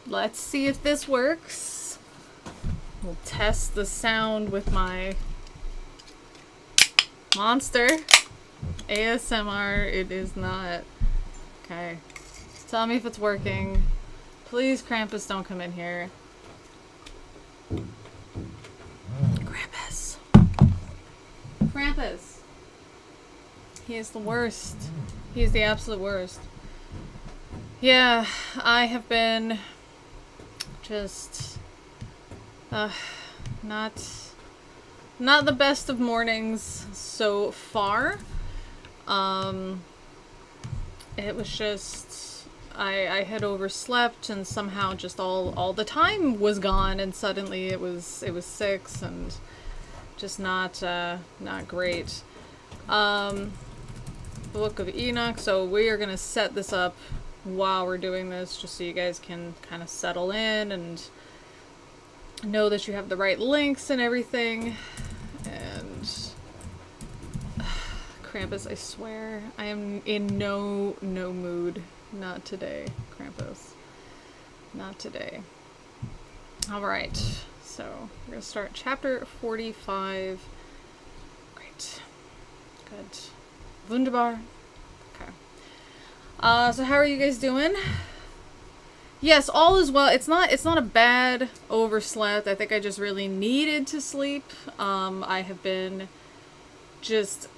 let's see if this works. We'll test the sound with my monster. ASMR, it is not. Okay. Tell me if it's working. Please, Krampus, don't come in here. Krampus. Krampus. He is the worst. He is the absolute worst. Yeah, I have been just not the best of mornings so far. It was just I had overslept and somehow just all the time was gone, and suddenly it was 6 and just not great. Book of Enoch. So we are gonna set this up while we're doing this, just so you guys can kind of settle in and know that you have the right links and everything. And Krampus, I swear, I am in no mood. Not today, Krampus. Not today. Alright, so we're gonna start chapter 45. Great. Good. Wunderbar. Okay. So how are you guys doing? Yes, all is well. It's not a bad overslept. I think I just really needed to sleep. I have been just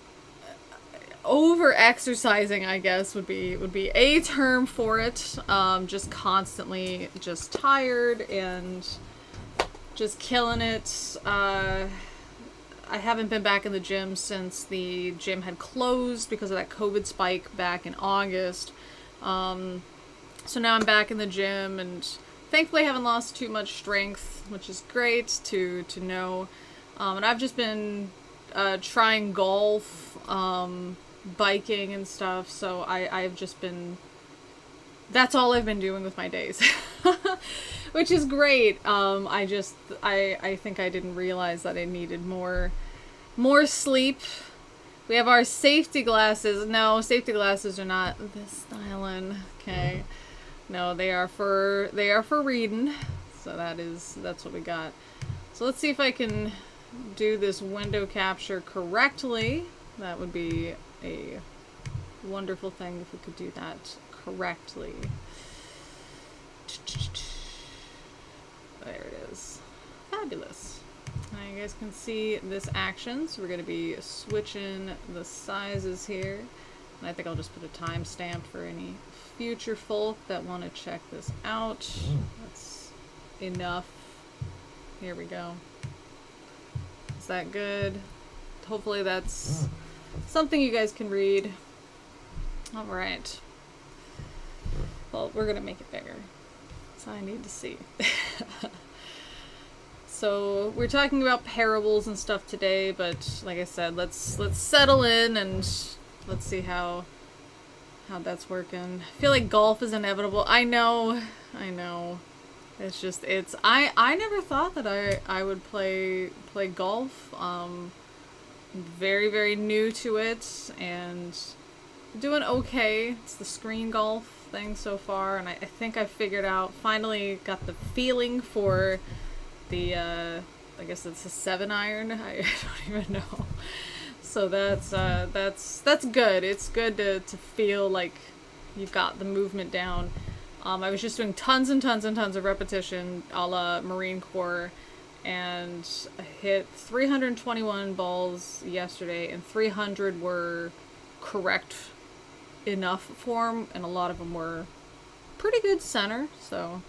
over exercising, I guess would be a term for it. Just constantly just tired and just killing it. I haven't been back in the gym since the gym had closed because of that COVID spike back in August. So now I'm back in the gym, and thankfully I haven't lost too much strength, which is great to know. And I've just been trying golf, biking and stuff, so I've just been... That's all I've been doing with my days. Which is great. I think I didn't realize that I needed more sleep. We have our safety glasses. No, safety glasses are not this styling. Okay. No, they are for reading. So that's what we got. So let's see if I can do this window capture correctly. That would be a wonderful thing if we could do that correctly. There it is. Fabulous. Now you guys can see this action, so we're going to be switching the sizes here. And I think I'll just put a timestamp for any future folk that want to check this out. That's enough. Here we go. Is that good? Hopefully that's something you guys can read. Alright. Well, we're going to make it bigger. So I need to see. So we're talking about parables and stuff today, but like I said, let's settle in and let's see how that's working. I feel like golf is inevitable. I know. It's just I never thought that I would play golf. Very, very new to it and doing okay. It's the screen golf thing so far, and I think I figured out, finally got the feeling for the I guess it's a 7-iron. I don't even know. So that's good. It's good to feel like you've got the movement down. I was just doing tons and tons and tons of repetition a la Marine Corps, and I hit 321 balls yesterday, and 300 were correct enough form, and a lot of them were pretty good center, so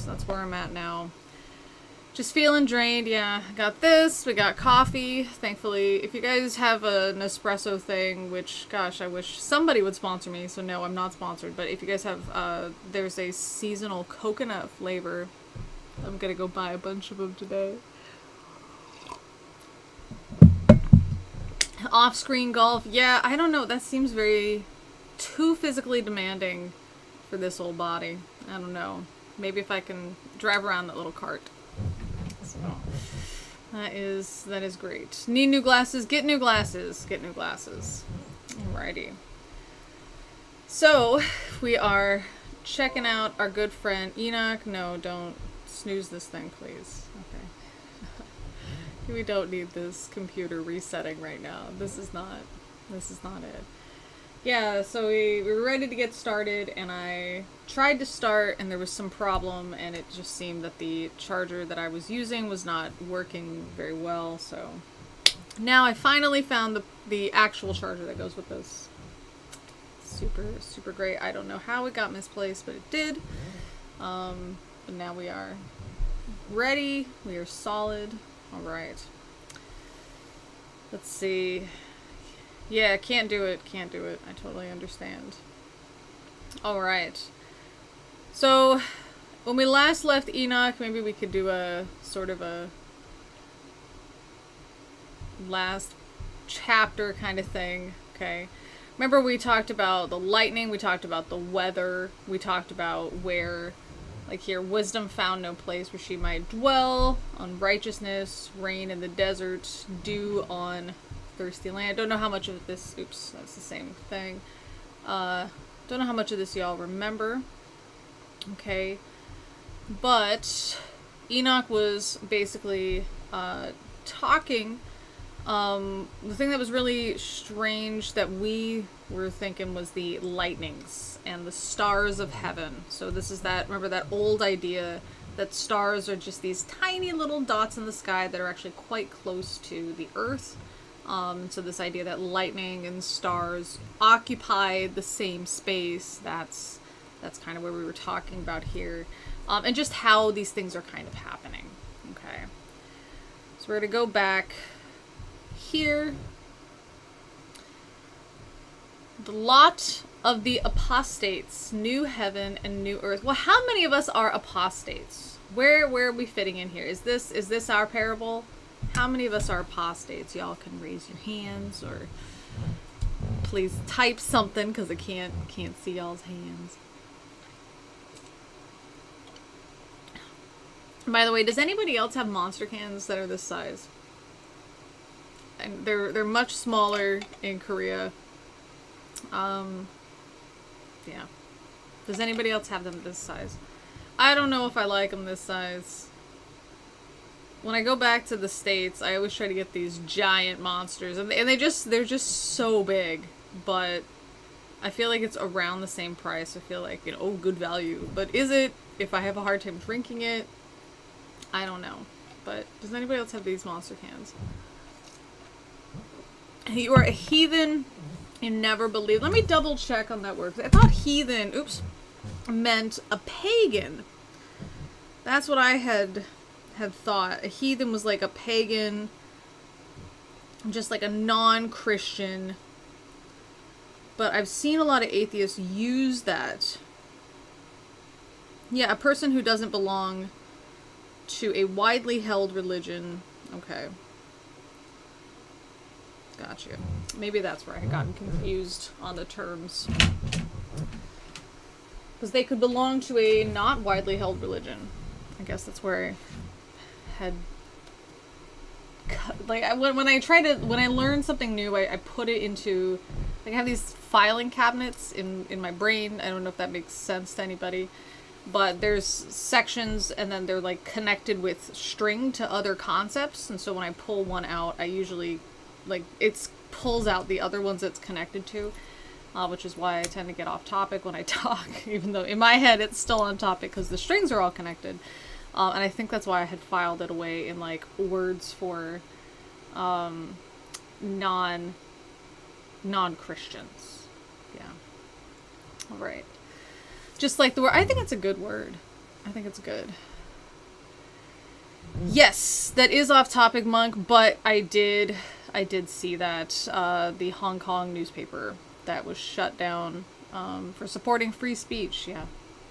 that's where I'm at now. Just feeling drained. Yeah, got this, we got coffee, thankfully. If you guys have an espresso thing, which, gosh, I wish somebody would sponsor me, so no, I'm not sponsored, but if you guys have, there's a seasonal coconut flavor. I'm gonna go buy a bunch of them today. Off-screen golf, yeah, I don't know, that seems too physically demanding for this old body. I don't know. Maybe if I can drive around that little cart. So, that is great. Need new glasses? Get new glasses. Get new glasses. Alrighty. So, we are checking out our good friend Enoch. No, don't snooze this thing, please. Okay. We don't need this computer resetting right now. This is not it. Yeah, so we were ready to get started, and I tried to start, and there was some problem, and it just seemed that the charger that I was using was not working very well, so now I finally found the actual charger that goes with this. Super great. I don't know how it got misplaced, but it did. But now we are ready. We are solid. All right. Let's see. Yeah, can't do it. I totally understand. All right. So, when we last left Enoch, maybe we could do a sort of a last chapter kind of thing. Okay. Remember we talked about the lightning, we talked about the weather, we talked about where, like here, wisdom found no place where she might dwell, on righteousness, rain in the desert, dew on thirsty land. Don't know how much of this, oops, that's the same thing. Don't know how much of this y'all remember. Okay. But Enoch was basically talking. The thing that was really strange that we were thinking was the lightnings and the stars of heaven. So this is that, remember that old idea that stars are just these tiny little dots in the sky that are actually quite close to the earth. So this idea that lightning and stars occupy the same space, that's kind of where we were talking about here. And just how these things are kind of happening. Okay. So we're going to go back here. The lot of the apostates, new heaven and new earth. Well, how many of us are apostates? Where are we fitting in here? Is this our parable? How many of us are apostates? Y'all can raise your hands or please type something because I can't see y'all's hands. By the way, does anybody else have monster cans that are this size? And they're much smaller in Korea. Yeah. Does anybody else have them this size? I don't know if I like them this size. When I go back to the States, I always try to get these giant monsters, and they're just so big. But I feel like it's around the same price. I feel like, oh, good value. But is it? If I have a hard time drinking it, I don't know. But does anybody else have these monster cans? You are a heathen. You never believed. Let me double check on that word. I thought heathen, oops, meant a pagan. That's what I had thought. A heathen was like a pagan, just like a non-Christian. But I've seen a lot of atheists use that. Yeah, a person who doesn't belong to a widely held religion. Okay. Gotcha. Maybe that's where I had gotten confused on the terms. Because they could belong to a not widely held religion. I guess that's where I had... Like, when I learn something new, I put it into... Like, I have these filing cabinets in my brain. I don't know if that makes sense to anybody. But there's sections, and then they're, like, connected with string to other concepts. And so when I pull one out, I usually... like, it pulls out the other ones it's connected to, which is why I tend to get off topic when I talk, even though in my head it's still on topic because the strings are all connected. And I think that's why I had filed it away in, like, words for non-Christians. Yeah. All right. Just like the word. I think it's a good word. I think it's good. Yes, that is off topic, Monk, but I did see that the Hong Kong newspaper that was shut down for supporting free speech. Yeah,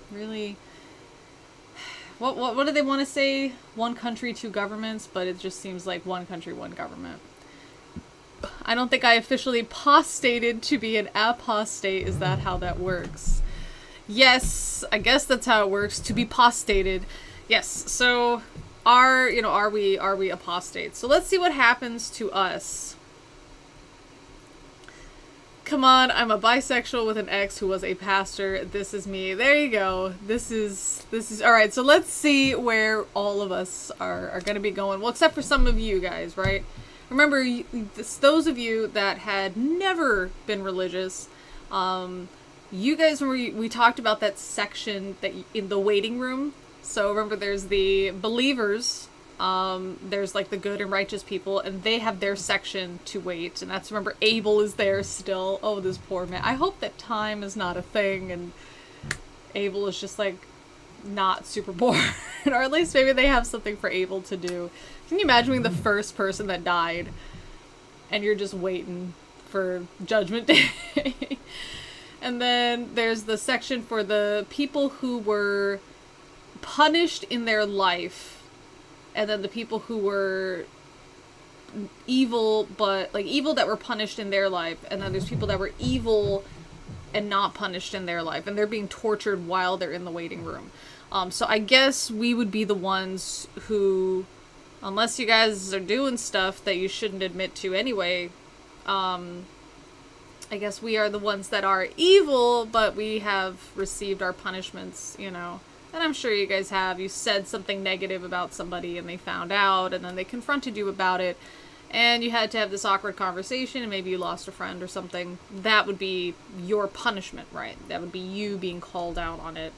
really. What do they want to say? One country, two governments, but it just seems like one country, one government. I don't think I officially apostated to be an apostate. Is that how that works? Yes, I guess that's how it works. To be apostated. Yes. So. Are we apostates? So let's see what happens to us. Come on, I'm a bisexual with an ex who was a pastor. This is me. There you go. This is all right. So let's see where all of us are going to be going. Well, except for some of you guys, right? Remember, those of you that had never been religious, you guys, we talked about that section that in the waiting room. So remember, there's the believers. There's like the good and righteous people, and they have their section to wait, and that's, remember, Abel is there still. Oh, this poor man. I hope that time is not a thing and Abel is just like not super bored, or at least maybe they have something for Abel to do. Can you imagine being the first person that died and you're just waiting for Judgment Day? And then there's the section for the people who were punished in their life, and then the people who were evil, but like evil that were punished in their life, and then there's people that were evil and not punished in their life, and they're being tortured while they're in the waiting room. So I guess we would be the ones who, unless you guys are doing stuff that you shouldn't admit to anyway, I guess we are the ones that are evil, but we have received our punishments, you know. And I'm sure you guys have. You said something negative about somebody and they found out, and then they confronted you about it, and you had to have this awkward conversation, and maybe you lost a friend or something. That would be your punishment, right? That would be you being called out on it.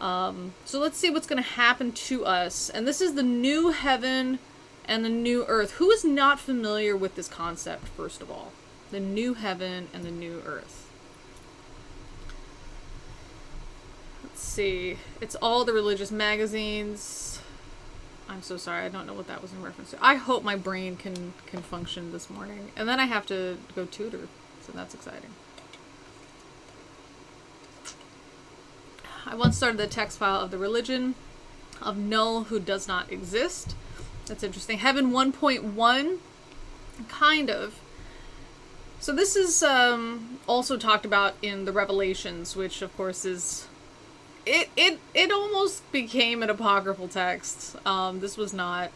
So let's see what's going to happen to us. And this is the new heaven and the new earth. Who is not familiar with this concept, first of all? The new heaven and the new earth. See, it's all the religious magazines. I'm so sorry, I don't know what that was in reference to. I hope my brain can function this morning. And then I have to go tutor, so that's exciting. I once started the text file of the religion of null who does not exist. That's interesting. Heaven 1.1, kind of. So this is also talked about in the Revelations, which of course is... It almost became an apocryphal text. This was not.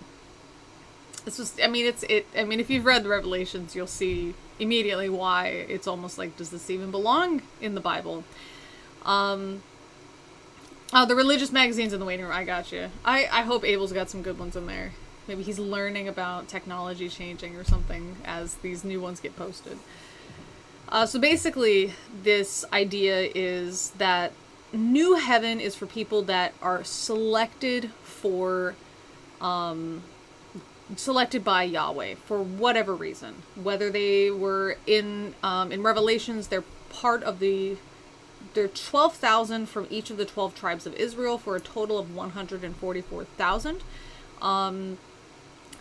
This was. I mean, I mean, if you've read the Revelations, you'll see immediately why it's almost like, does this even belong in the Bible? The religious magazines in the waiting room. I got you. I hope Abel's got some good ones in there. Maybe he's learning about technology changing or something as these new ones get posted. So basically, this idea is that new heaven is for people that are selected by Yahweh for whatever reason. Whether they were in Revelations, they're part of they're 12,000 from each of the 12 tribes of Israel for a total of 144,000.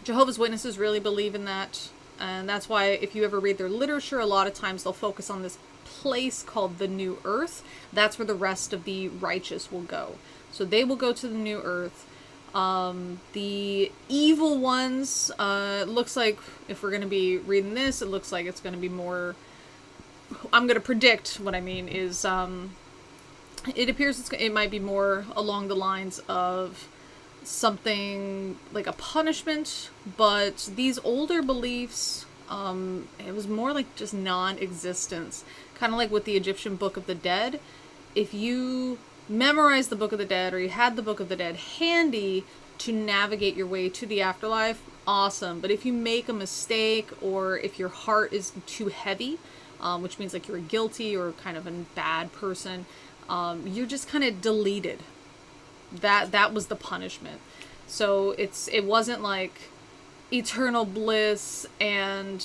Jehovah's Witnesses really believe in that, and that's why if you ever read their literature, a lot of times they'll focus on this place called the New Earth. That's where the rest of the righteous will go. So they will go to the New Earth. The evil ones, looks like, if we're going to be reading this, it looks like it's going to be more... I'm going to predict what I mean is, it appears it might be more along the lines of something like a punishment, but these older beliefs, it was more like just non-existence. Kind of like with the Egyptian Book of the Dead. If you memorize the Book of the Dead, or you had the Book of the Dead handy to navigate your way to the afterlife, awesome. But if you make a mistake, or if your heart is too heavy, which means like you're guilty or kind of a bad person, you're just kind of deleted. That was the punishment. So it wasn't like eternal bliss and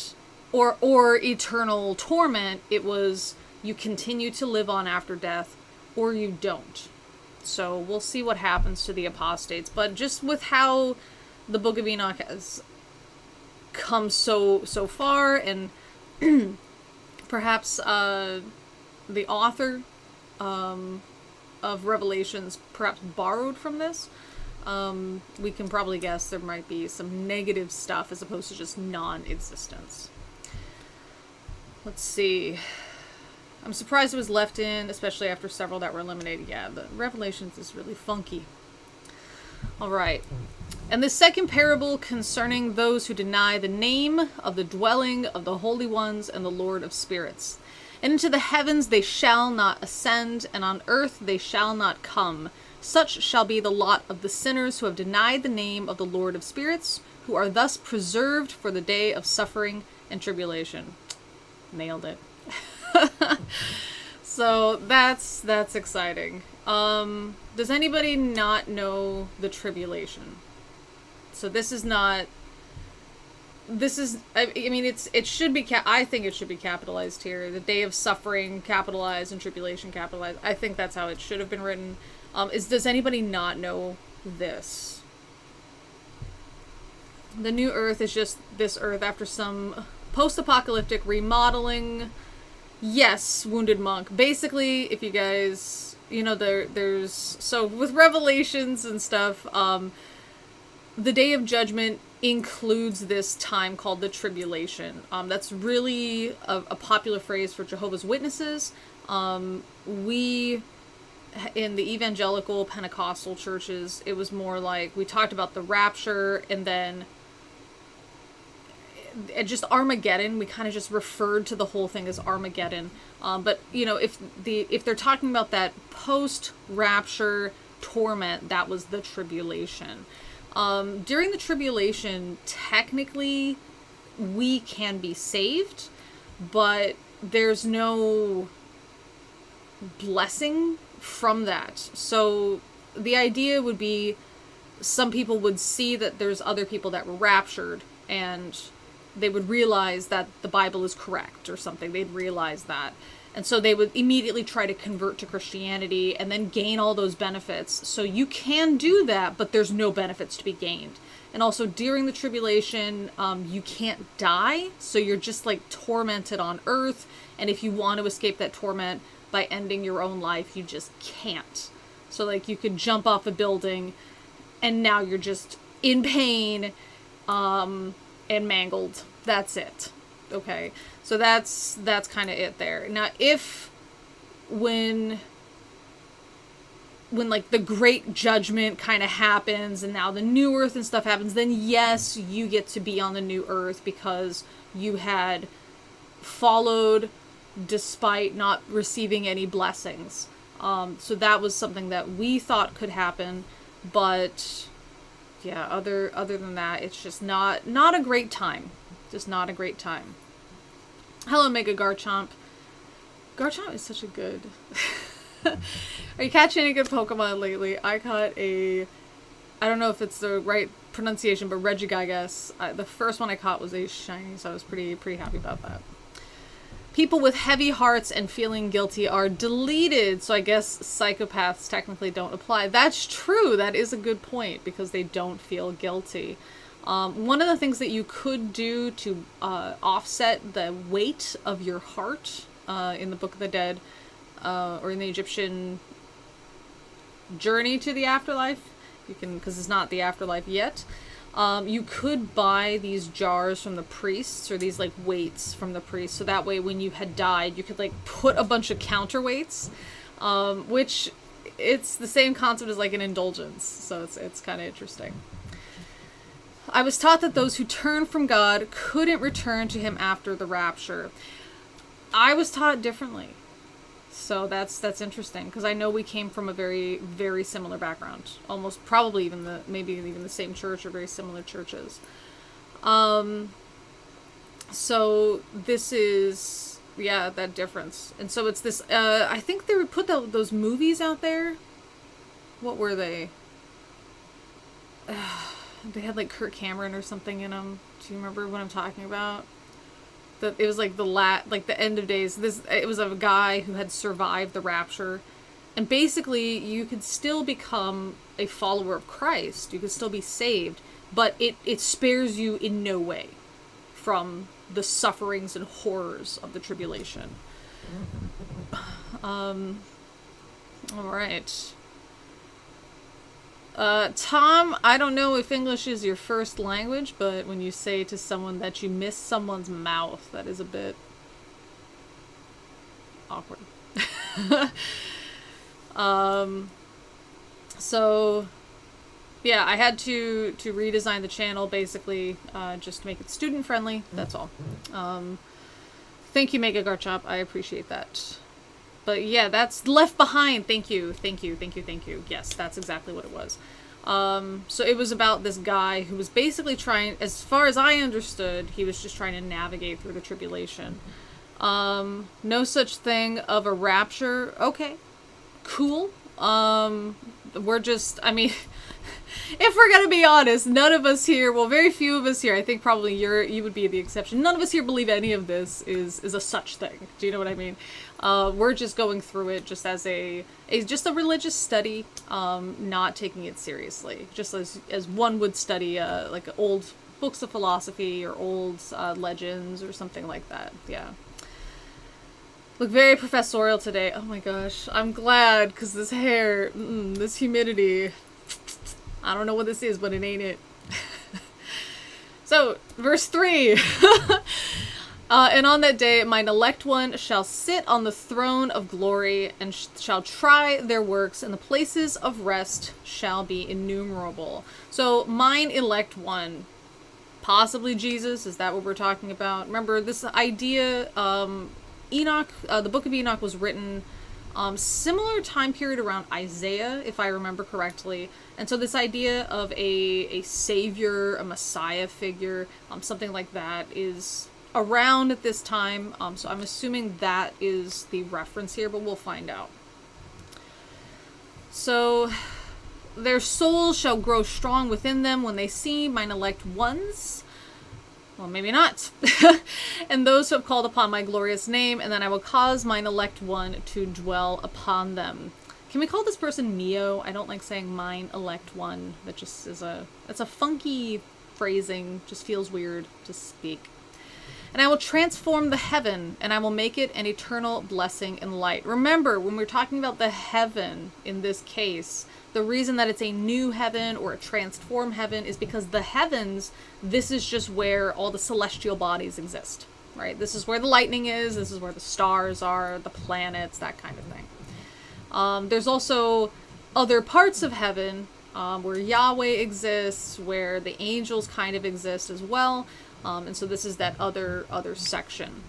or eternal torment. It was, you continue to live on after death, or you don't. So we'll see what happens to the apostates. But just with how the Book of Enoch has come so far, and perhaps the author of Revelations perhaps borrowed from this, we can probably guess there might be some negative stuff as opposed to just non-existence. Let's see. I'm surprised it was left in, especially after several that were eliminated. Yeah, the Revelations is really funky. Alright. And the second parable concerning those who deny the name of the dwelling of the holy ones and the Lord of spirits. And into the heavens they shall not ascend, and on earth they shall not come. Such shall be the lot of the sinners who have denied the name of the Lord of spirits, who are thus preserved for the day of suffering and tribulation. Nailed it. So that's exciting. Does anybody not know the tribulation? So this is, I mean, it should be, I think it should be capitalized here. The day of suffering capitalized and tribulation capitalized. I think that's how it should have been written. Does anybody not know this? The new earth is just this earth after some post-apocalyptic remodeling. Yes, Wounded Monk. Basically, if you guys, there's, so with Revelations and stuff, the Day of Judgment includes this time called the Tribulation. That's really a popular phrase for Jehovah's Witnesses. We, in the evangelical Pentecostal churches, it was more like we talked about the rapture and then just Armageddon. We kind of just referred to the whole thing as Armageddon. But if they're talking about that post-rapture torment, that was the tribulation. During the tribulation, technically, we can be saved, but there's no blessing from that. So the idea would be some people would see that there's other people that were raptured, and they would realize that the Bible is correct or something. They'd realize that. And so they would immediately try to convert to Christianity and then gain all those benefits. So you can do that, but there's no benefits to be gained. And also during the tribulation, you can't die. So you're just like tormented on earth. And if you want to escape that torment by ending your own life, you just can't. So like you could jump off a building and now you're just in pain, and mangled. That's it. Okay. So that's kind of it there. Now, when like the great judgment kind of happens and now the new earth and stuff happens, then yes, you get to be on the new earth because you had followed despite not receiving any blessings. So that was something that we thought could happen, but yeah, other than that, it's just not a great time. Just not a great time. Hello, Mega Garchomp. Garchomp is such a good... Are you catching any good Pokemon lately? I caught I don't know if it's the right pronunciation, but Regigigas. The first one I caught was a shiny, so I was pretty happy about that. People with heavy hearts and feeling guilty are deleted, so I guess psychopaths technically don't apply. That's true. That is a good point, because they don't feel guilty. One of the things that you could do to offset the weight of your heart in the Book of the Dead, or in the Egyptian journey to the afterlife, you can, because it's not the afterlife yet, you could buy these jars from the priests, or these like weights from the priests, so that way when you had died you could like put a bunch of counterweights, which it's the same concept as like an indulgence, so it's kind of interesting. I was taught that those who turn from God couldn't return to him after the rapture. I was taught differently. So that's interesting, because I know we came from a very, very similar background. Almost probably maybe even the same church or very similar churches. So this is, yeah, that difference. And so it's this, I think they would put those movies out there. What were they? They had like Kirk Cameron or something in them. Do you remember what I'm talking about? It was like the end of days. It was a guy who had survived the rapture, and basically you could still become a follower of Christ. You could still be saved, but it spares you in no way from the sufferings and horrors of the tribulation. All right. Tom, I don't know if English is your first language, but when you say to someone that you miss someone's mouth, that is a bit awkward. So, yeah, I had to redesign the channel, basically, just to make it student-friendly, that's all. Thank you, Mega Garchop. I appreciate that. But yeah, that's Left Behind. Thank you. Yes, that's exactly what it was. So it was about this guy who was basically trying, as far as I understood, he was just trying to navigate through the tribulation. No such thing of a rapture. Okay, cool. We're just, I mean, if we're gonna be honest, none of us here, well, very few of us here, I think probably you would be the exception. None of us here believe any of this is a such thing. Do you know what I mean? We're just going through it just as just a religious study, not taking it seriously, just as one would study like old books of philosophy or old legends or something like that. Yeah. Look very professorial today. Oh my gosh, I'm glad, because this hair, this humidity, I don't know what this is, but it ain't it. So, verse 3. And on that day, mine elect one shall sit on the throne of glory, and shall try their works, and the places of rest shall be innumerable. So, mine elect one, possibly Jesus, is that what we're talking about? Remember, this idea, Enoch, the book of Enoch was written similar time period around Isaiah, if I remember correctly. And so this idea of a savior, a messiah figure, something like that is around at this time. So I'm assuming that is the reference here, but we'll find out. So, their souls shall grow strong within them when they see mine elect ones. Well, maybe not. And those who have called upon my glorious name, and then I will cause mine elect one to dwell upon them. Can we call this person Neo? I don't like saying mine elect one. That just is it's a funky phrasing. Just feels weird to speak. And I will transform the heaven, and I will make it an eternal blessing and light. Remember, when we're talking about the heaven in this case, the reason that it's a new heaven or a transformed heaven is because the heavens, this is just where all the celestial bodies exist, right? This is where the lightning is, this is where the stars are, the planets, that kind of thing. There's also other parts of heaven where Yahweh exists, where the angels kind of exist as well. And so this is that other section.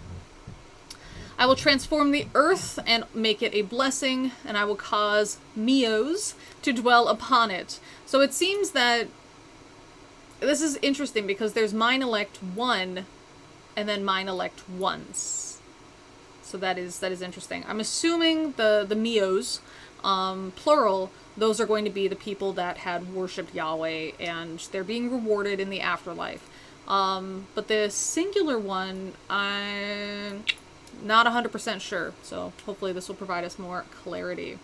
I will transform the earth and make it a blessing, and I will cause Meos to dwell upon it. So it seems that this is interesting because there's mine elect one and then mine elect ones. So that is interesting. I'm assuming the Meos, plural, those are going to be the people that had worshipped Yahweh and they're being rewarded in the afterlife. But the singular one, I'm not 100% sure, so hopefully this will provide us more clarity.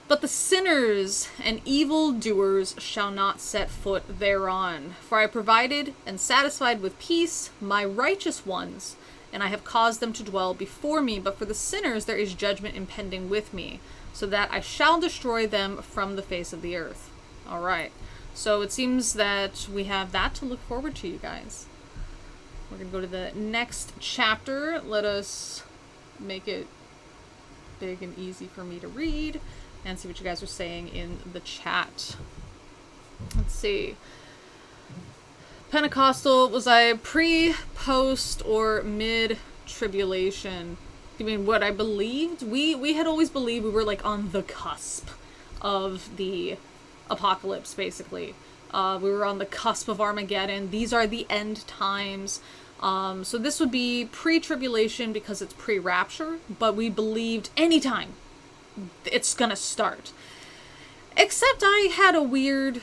But the sinners and evil doers shall not set foot thereon, for I have provided and satisfied with peace my righteous ones, and I have caused them to dwell before me. But for the sinners there is judgment impending with me, so that I shall destroy them from the face of the earth. Alright. So it seems that we have that to look forward to, you guys. We're going to go to the next chapter. Let us make it big and easy for me to read and see what you guys are saying in the chat. Let's see. Pentecostal, was I pre, post, or mid-tribulation? I mean, what I believed? We had always believed we were like on the cusp of the apocalypse, basically. We were on the cusp of Armageddon. These are the end times. So this would be pre-tribulation because it's pre-rapture, but we believed anytime it's gonna start. Except I had a weird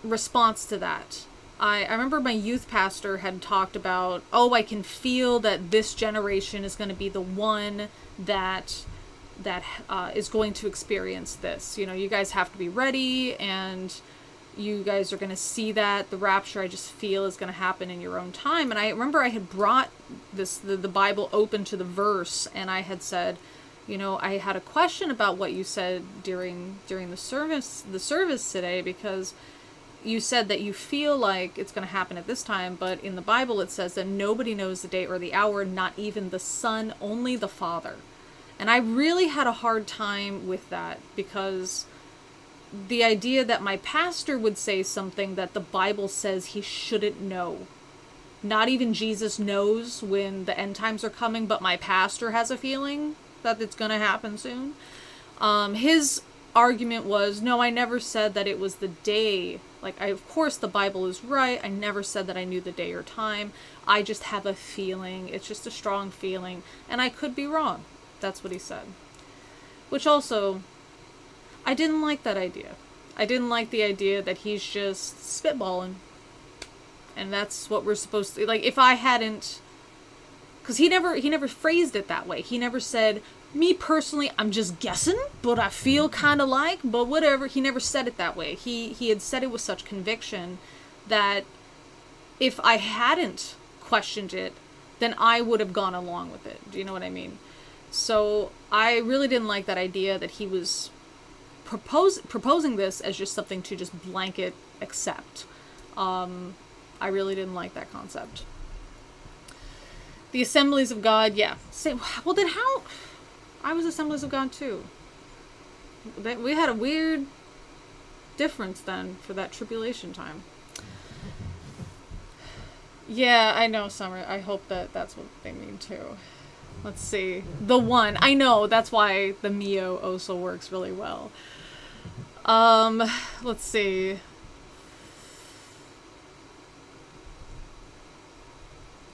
response to that. I remember my youth pastor had talked about, oh, I can feel that this generation is going to be the one that is going to experience this. You know, you guys have to be ready, and you guys are going to see that the rapture, I just feel, is going to happen in your own time. And I remember I had brought the Bible open to the verse, and I had said, you know, I had a question about what you said during the service today, because you said that you feel like it's going to happen at this time, but in the Bible it says that nobody knows the day or the hour, not even the Son, only the Father. And I really had a hard time with that, because the idea that my pastor would say something that the Bible says he shouldn't know not even Jesus knows when the end times are coming, but my pastor has a feeling that it's going to happen soon. His argument was, no, I never said that it was the day. Like, of course the Bible is right. I never said that I knew the day or time. I just have a feeling. It's just a strong feeling. And I could be wrong. That's what he said. Which also, I didn't like that idea. I didn't like the idea that he's just spitballing. And that's what we're supposed to, like, if I hadn't, because he never phrased it that way. He never said, me personally, I'm just guessing, but I feel kind of like, but whatever. He never said it that way. He had said it with such conviction that if I hadn't questioned it, then I would have gone along with it. Do you know what I mean? So I really didn't like that idea that he was proposing this as just something to just blanket accept. I really didn't like that concept. The Assemblies of God, yeah. Well, then how? I was Assemblies of God too. We had a weird difference then for that tribulation time. Yeah, I know, Summer. I hope that that's what they mean too. Let's see. The one. I know, that's why the Mio also works really well. Let's see.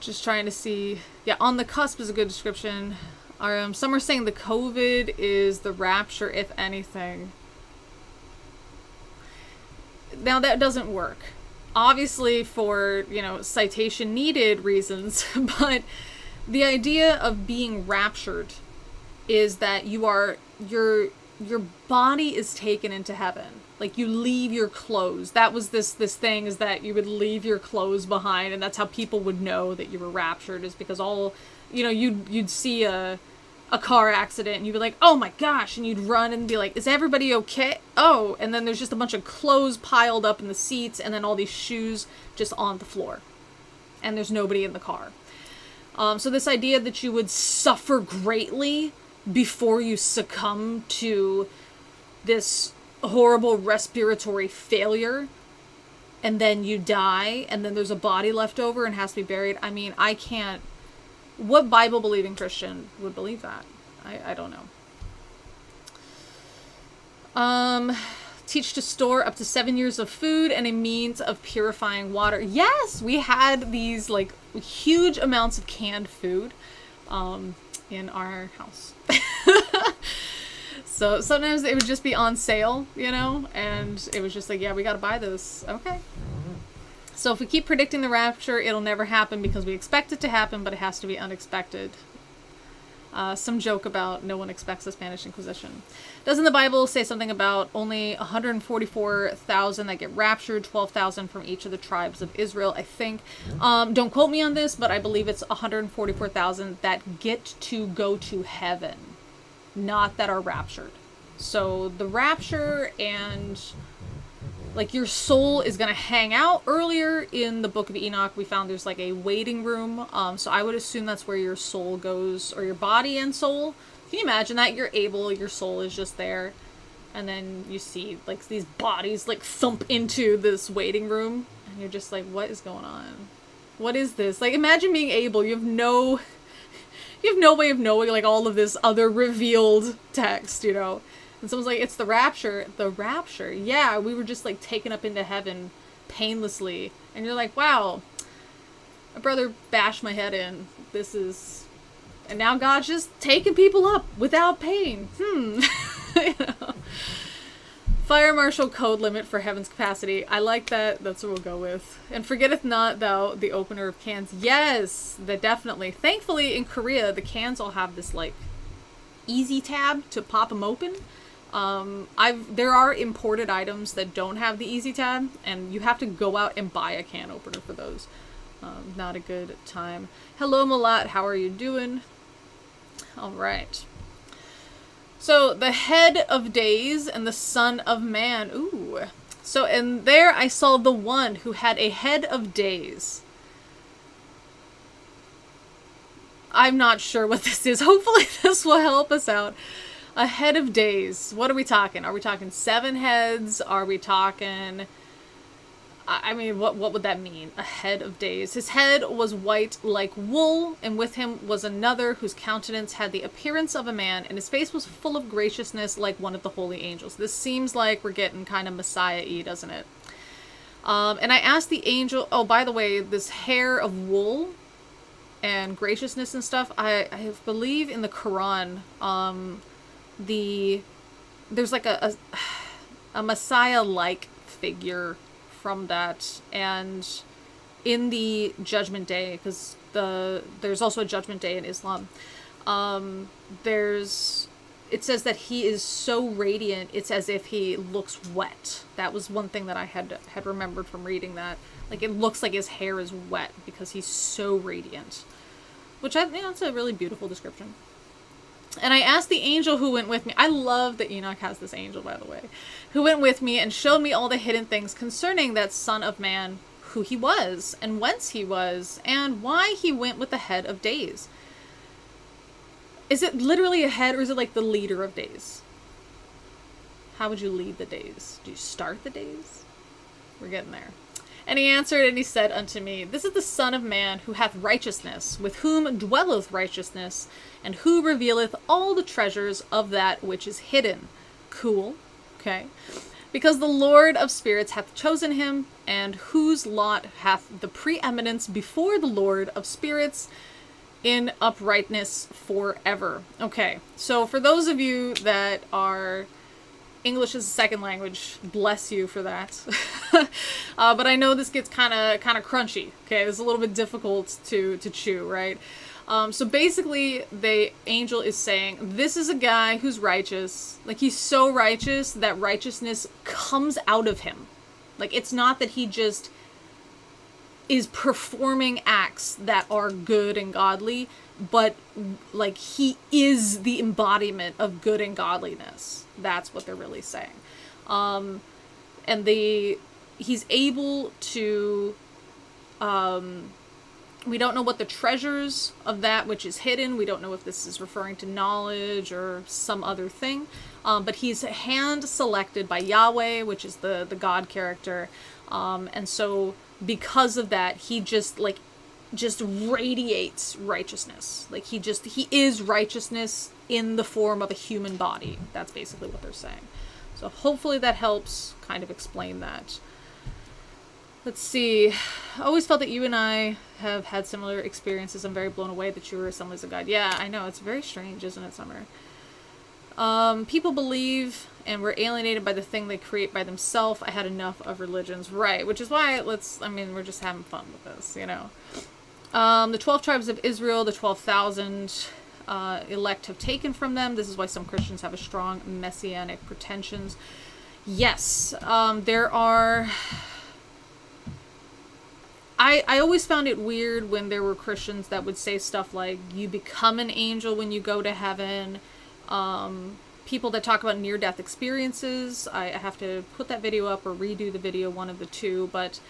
Just trying to see. Yeah, on the cusp is a good description. Some are saying the COVID is the rapture, if anything. Now, that doesn't work. Obviously, for, citation needed reasons, but the idea of being raptured is that your body is taken into heaven. Like, you leave your clothes. That was this thing, is that you would leave your clothes behind, and that's how people would know that you were raptured, is because you'd see a car accident, and you'd be like, oh my gosh, and you'd run and be like, is everybody okay? Oh, and then there's just a bunch of clothes piled up in the seats, and then all these shoes just on the floor. And there's nobody in the car. So this idea that you would suffer greatly before you succumb to this horrible respiratory failure, and then you die, and then there's a body left over and has to be buried. I mean, I can't. What Bible-believing Christian would believe that? I don't know. Teach to store up to 7 years of food and a means of purifying water. Yes, we had these like huge amounts of canned food in our house. So sometimes it would just be on sale, and it was just like, yeah, we got to buy this. Okay. So if we keep predicting the rapture, it'll never happen because we expect it to happen, but it has to be unexpected. Some joke about no one expects the Spanish Inquisition. Doesn't the Bible say something about only 144,000 that get raptured, 12,000 from each of the tribes of Israel, I think? Don't quote me on this, but I believe it's 144,000 that get to go to heaven, not that are raptured. So the rapture and like your soul is going to hang out. Earlier in the book of Enoch, we found there's like a waiting room. So I would assume that's where your soul goes, or your body and soul. Can you imagine that? Your soul is just there. And then you see like these bodies like thump into this waiting room. And you're just like, what is going on? What is this? Like, imagine being able, you have no way of knowing like all of this other revealed text, And someone's like, it's the rapture. The rapture. Yeah, we were just like taken up into heaven painlessly. And you're like, wow, my brother bashed my head in. And now God's just taking people up without pain. Fire marshal code limit for heaven's capacity. I like that. That's what we'll go with. And forgetteth not thou the opener of cans. Yes, that definitely. Thankfully, in Korea, the cans all have this like easy tab to pop them open. There are imported items that don't have the easy tab, and you have to go out and buy a can opener for those. Not a good time. Hello, Malat. How are you doing? All right. So the head of days and the son of man. Ooh. So, and there I saw the one who had a head of days. I'm not sure what this is. Hopefully this will help us out. A head of days. What are we talking? Are we talking 7 heads? Are we talking... I mean, what would that mean? A head of days. His head was white like wool, and with him was another whose countenance had the appearance of a man, and his face was full of graciousness like one of the holy angels. This seems like we're getting kind of Messiah-y, doesn't it? And I asked the angel, oh, by the way, this hair of wool and graciousness and stuff, I believe in the Quran, there's like a Messiah-like figure from that, and in the Judgment Day, because there's also a Judgment Day in Islam, it says that he is so radiant, it's as if he looks wet. That was one thing that I had remembered from reading that. Like, it looks like his hair is wet because he's so radiant. Which, it's a really beautiful description. And I asked the angel who went with me, I love that Enoch has this angel, by the way, who went with me and showed me all the hidden things concerning that Son of Man, who he was, and whence he was, and why he went with the head of days. Is it literally a head, or is it like the leader of days? How would you lead the days? Do you start the days? We're getting there. And he answered, and he said unto me, This is the Son of Man, who hath righteousness, with whom dwelleth righteousness, and who revealeth all the treasures of that which is hidden. Cool. Okay. Because the Lord of spirits hath chosen him, and whose lot hath the preeminence before the Lord of spirits, in uprightness forever. Okay, so for those of you that are English as a second language, bless you for that. But I know this gets kind of crunchy. Okay, it's a little bit difficult to chew, right? So basically, the angel is saying, this is a guy who's righteous. Like, he's so righteous that righteousness comes out of him. Like, it's not that he just is performing acts that are good and godly, but like he is the embodiment of good and godliness. That's what they're really saying. And he's able to, we don't know what the treasures of that which is hidden. We don't know if this is referring to knowledge or some other thing. But he's hand selected by Yahweh, which is the God character. And so because of that, he just radiates righteousness. Like he is righteousness in the form of a human body. That's basically what they're saying. So hopefully that helps kind of explain that. Let's see. I always felt that you and I have had similar experiences. I'm very blown away that you were Assemblies of God. Yeah, I know. It's very strange, isn't it, Summer? People believe and were alienated by the thing they create by themselves. I had enough of religions. Right, which is why we're just having fun with this, you know. The 12 tribes of Israel, the 12,000 elect have taken from them. This is why some Christians have a strong messianic pretensions. Yes, there are... I always found it weird when there were Christians that would say stuff like, you become an angel when you go to heaven. People that talk about near-death experiences, I have to put that video up or redo the video, one of the two, but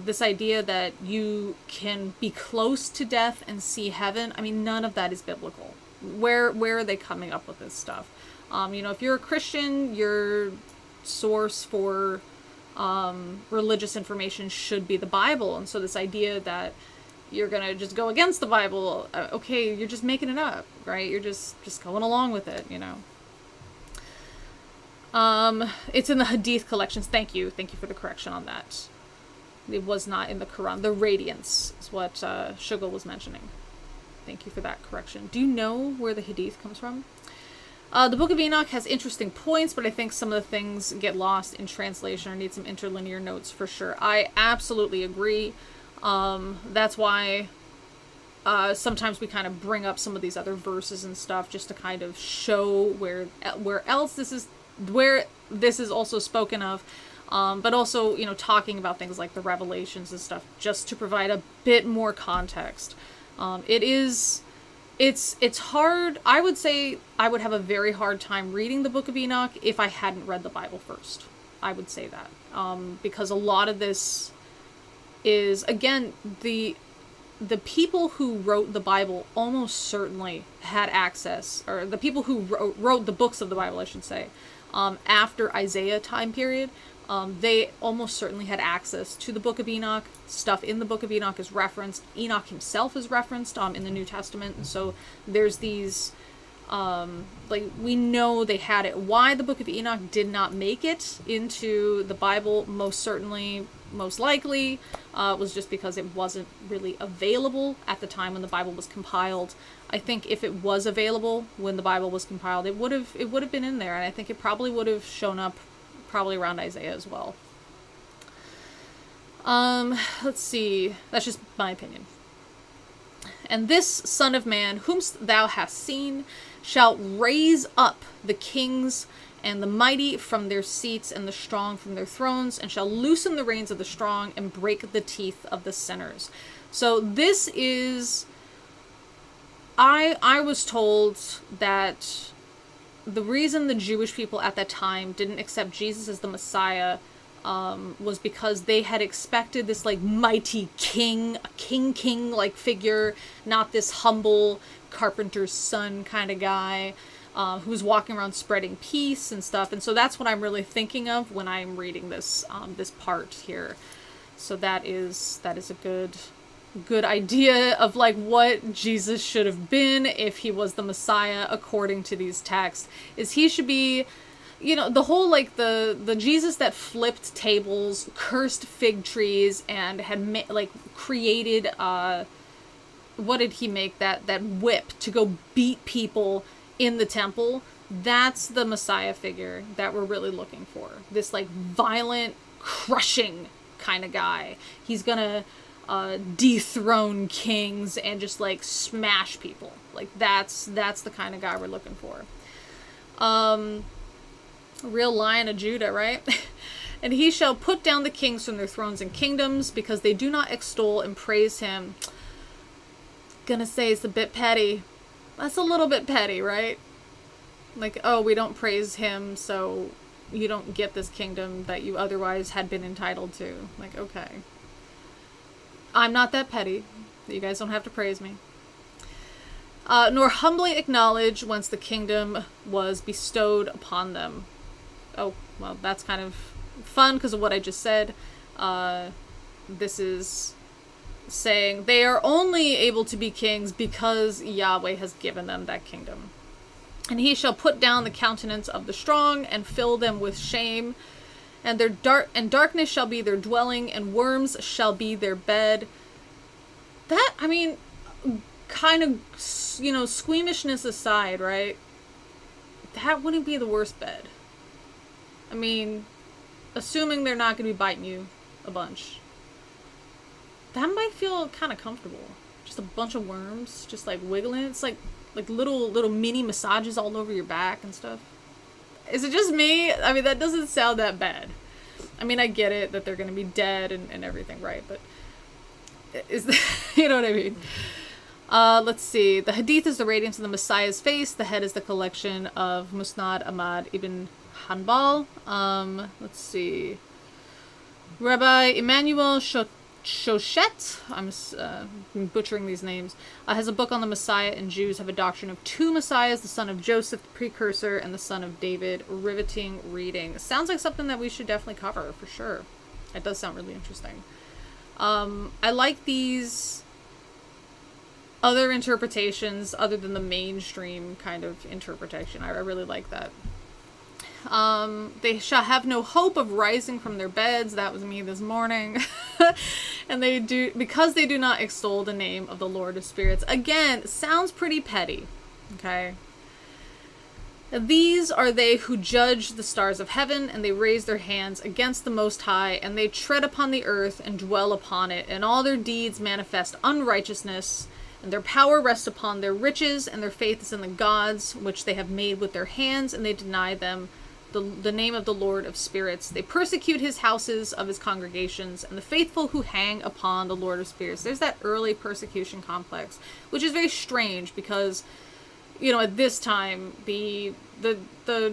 this idea that you can be close to death and see heaven, I mean, none of that is biblical. Where are they coming up with this stuff? If you're a Christian, your source for religious information should be the Bible, and so this idea that you're gonna just go against the Bible, okay, you're just making it up, right? You're just going along with it, you know. It's in the Hadith collections. Thank you for the correction on that. It was not in the Quran. The radiance is what Shuggal was mentioning. Thank you for that correction. Do you know where the Hadith comes from? The Book of Enoch has interesting points, but I think some of the things get lost in translation or need some interlinear notes for sure. I absolutely agree. That's why sometimes we kind of bring up some of these other verses and stuff just to kind of show where this is also spoken of. But also, talking about things like the Revelations and stuff, just to provide a bit more context. It's hard. I would say I would have a very hard time reading the Book of Enoch if I hadn't read the Bible first. I would say that. Because a lot of this is, again, the people who wrote the Bible almost certainly had access, or the people who wrote the books of the Bible, I should say, after Isaiah time period, They almost certainly had access to the Book of Enoch. Stuff in the Book of Enoch is referenced. Enoch himself is referenced in the New Testament. And so there's these, we know they had it. Why the Book of Enoch did not make it into the Bible, most likely, was just because it wasn't really available at the time when the Bible was compiled. I think if it was available when the Bible was compiled, it would have been in there, and I think it probably would have shown up probably around Isaiah as well. Let's see. That's just my opinion. And this Son of Man, whom thou hast seen, shall raise up the kings and the mighty from their seats and the strong from their thrones, and shall loosen the reins of the strong and break the teeth of the sinners. So this is... I was told that the reason the Jewish people at that time didn't accept Jesus as the Messiah was because they had expected this mighty king, a king figure, not this humble carpenter's son kind of guy who was walking around spreading peace and stuff. And so that's what I'm really thinking of when I'm reading this this part here. So that is a good idea of what Jesus should have been if he was the Messiah according to these texts. Is he should be, the whole the Jesus that flipped tables, cursed fig trees, and had created what did he make, that whip to go beat people in the temple. That's the Messiah figure that we're really looking for. This violent, crushing kind of guy. He's gonna dethrone kings and just smash people. That's the kind of guy we're looking for. A real Lion of Judah, right? And he shall put down the kings from their thrones and kingdoms, because they do not extol and praise him. Gonna say it's a bit petty. That's a little bit petty, right? Oh, we don't praise him, so you don't get this kingdom that you otherwise had been entitled to. Okay. I'm not that petty. You guys don't have to praise me. Nor humbly acknowledge whence the kingdom was bestowed upon them. Oh, well, that's kind of fun because of what I just said. This is saying they are only able to be kings because Yahweh has given them that kingdom. And he shall put down the countenance of the strong and fill them with shame. And darkness shall be their dwelling, and worms shall be their bed. That, kind of, squeamishness aside, right? That wouldn't be the worst bed. Assuming they're not going to be biting you a bunch. That might feel kind of comfortable. Just a bunch of worms, just wiggling. It's like little mini massages all over your back and stuff. Is it just me? That doesn't sound that bad. I get it that they're going to be dead and everything, right? But is that, you know what I mean? Let's see. The Hadith is the radiance of the Messiah's face. The head is the collection of Musnad Ahmad ibn Hanbal. Let's see. Rabbi Emmanuel Shochet, I'm butchering these names, has a book on the Messiah, and Jews have a doctrine of two Messiahs, the son of Joseph, the precursor, and the son of David. Riveting reading. Sounds like something that we should definitely cover, for sure. It does sound really interesting. I like these other interpretations other than the mainstream kind of interpretation. I really like that. They shall have no hope of rising from their beds. That was me this morning. And because they do not extol the name of the Lord of Spirits. Again, sounds pretty petty. Okay. These are they who judge the stars of heaven, and they raise their hands against the Most High, and they tread upon the earth and dwell upon it, and all their deeds manifest unrighteousness, and their power rests upon their riches, and their faith is in the gods, which they have made with their hands, and they deny them the name of the Lord of Spirits. They persecute his houses of his congregations, and the faithful who hang upon the Lord of Spirits. There's that early persecution complex, which is very strange because, at this time, the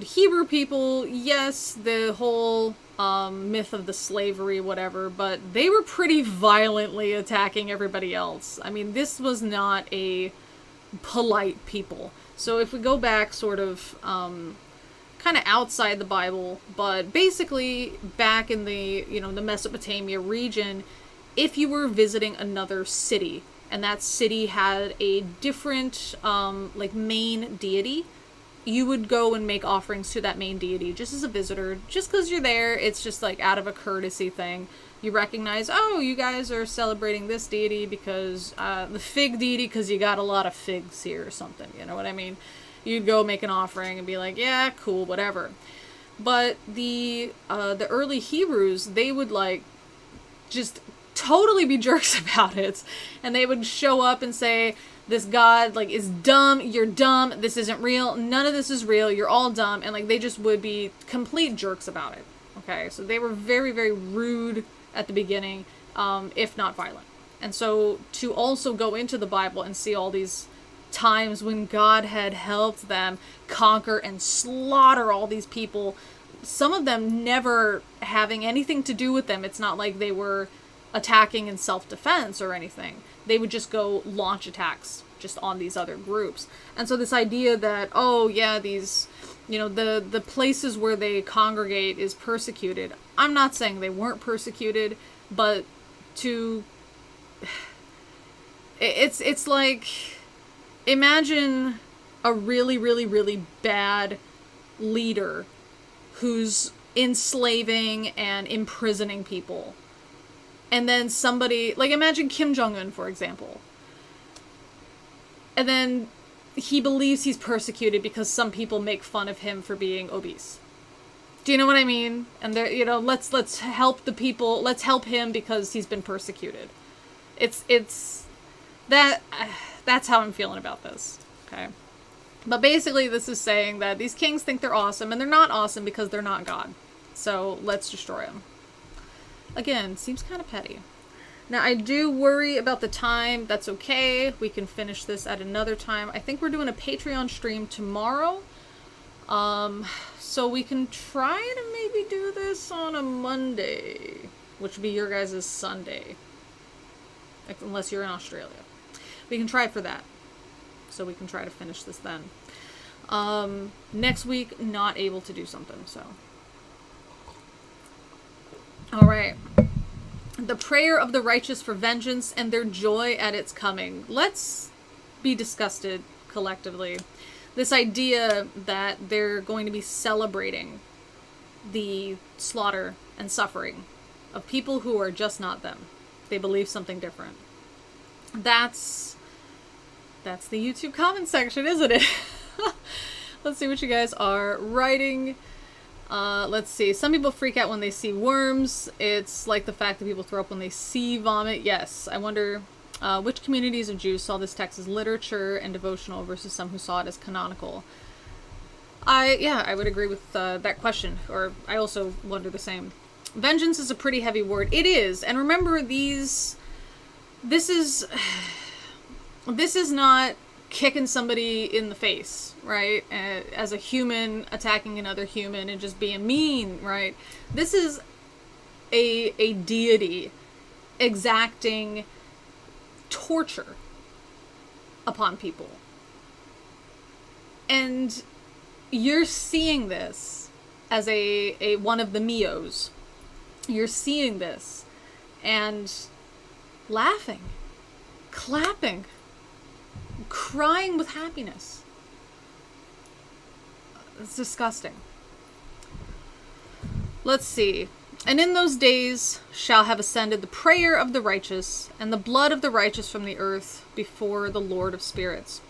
Hebrew people, yes, the whole myth of the slavery, whatever, but they were pretty violently attacking everybody else. This was not a polite people. So if we go back sort of kind of outside the Bible, but basically back in the, the Mesopotamia region, if you were visiting another city and that city had a different, main deity, you would go and make offerings to that main deity just as a visitor, just because you're there. It's just like out of a courtesy thing. You recognize, oh, you guys are celebrating this deity because the fig deity, because you got a lot of figs here or something. You know what I mean? You'd go make an offering and be like, yeah, cool, whatever. But the early Hebrews, they would just totally be jerks about it, and they would show up and say, this God is dumb, you're dumb, this isn't real, none of this is real, you're all dumb, and they just would be complete jerks about it. Okay, so they were very, very rude at the beginning, if not violent. And so to also go into the Bible and see all these times when God had helped them conquer and slaughter all these people, some of them never having anything to do with them. It's not like they were attacking in self-defense or anything. They would just go launch attacks just on these other groups. And so this idea that, oh yeah, these, the places where they congregate is persecuted. I'm not saying they weren't persecuted, but it's like, imagine a really, really, really bad leader who's enslaving and imprisoning people. And then somebody, imagine Kim Jong-un, for example. And then he believes he's persecuted because some people make fun of him for being obese. Do you know what I mean? And they're, let's help the people, let's help him because he's been persecuted. That's how I'm feeling about this. Okay. But basically this is saying that these kings think they're awesome, and they're not awesome because they're not God. So let's destroy them. Again, seems kind of petty. Now, I do worry about the time. That's okay. We can finish this at another time. I think we're doing a Patreon stream tomorrow. So we can try to maybe do this on a Monday, which would be your guys' Sunday. Unless you're in Australia. We can try for that. So we can try to finish this then. Next week, not able to do something, so. Alright. The prayer of the righteous for vengeance and their joy at its coming. Let's be disgusted collectively. This idea that they're going to be celebrating the slaughter and suffering of people who are just not them. They believe something different. That's the YouTube comment section, isn't it? Let's see what you guys are writing. Let's see. Some people freak out when they see worms. It's like the fact that people throw up when they see vomit. Yes. I wonder which communities of Jews saw this text as literature and devotional versus some who saw it as canonical. I would agree with that question. Or I also wonder the same. Vengeance is a pretty heavy word. It is. And remember, this is not kicking somebody in the face, right? As a human attacking another human and just being mean, right? This is a deity exacting torture upon people. And you're seeing this as a one of the Mios. You're seeing this and laughing, clapping, crying with happiness. It's disgusting. Let's see. And in those days shall have ascended the prayer of the righteous, and the blood of the righteous from the earth before the Lord of spirits.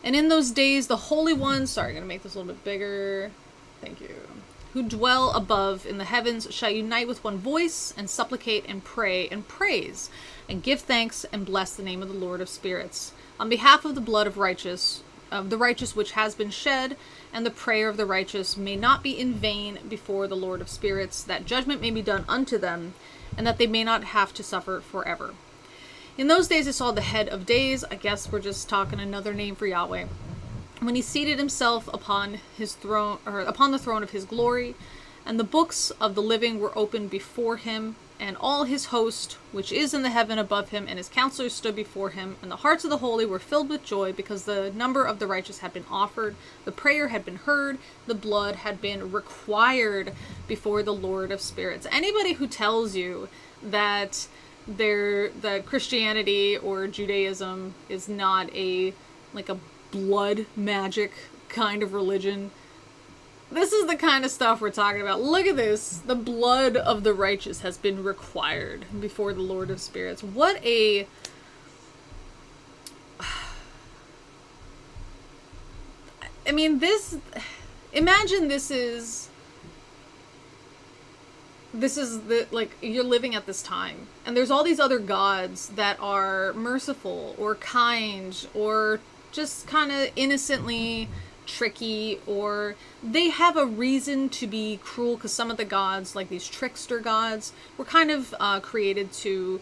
And in those days the holy ones, sorry, I'm going to make this a little bit bigger. Thank you. Who dwell above in the heavens shall unite with one voice and supplicate and pray and praise and give thanks and bless the name of the Lord of spirits on behalf of the blood of the righteous which has been shed, and the prayer of the righteous may not be in vain before the Lord of spirits, that judgment may be done unto them, and that they may not have to suffer forever. In those days I saw the head of days. I guess we're just talking another name for Yahweh. When he seated himself upon his throne, or upon the throne of his glory, And the books of the living were opened before him, and all his host, which is in the heaven above him, and his counselors stood before him, and the hearts of the holy were filled with joy, because the number of the righteous had been offered, the prayer had been heard, the blood had been required before the Lord of spirits. Anybody who tells you that that Christianity or Judaism is not a blood magic kind of religion, this is the kind of stuff we're talking about. Look at this. The blood of the righteous has been required before the Lord of spirits. What a... I mean, this... Imagine this is you're living at this time, and there's all these other gods that are merciful or kind or just kind of innocently tricky, or they have a reason to be cruel, because some of the gods, like these trickster gods, were kind of created to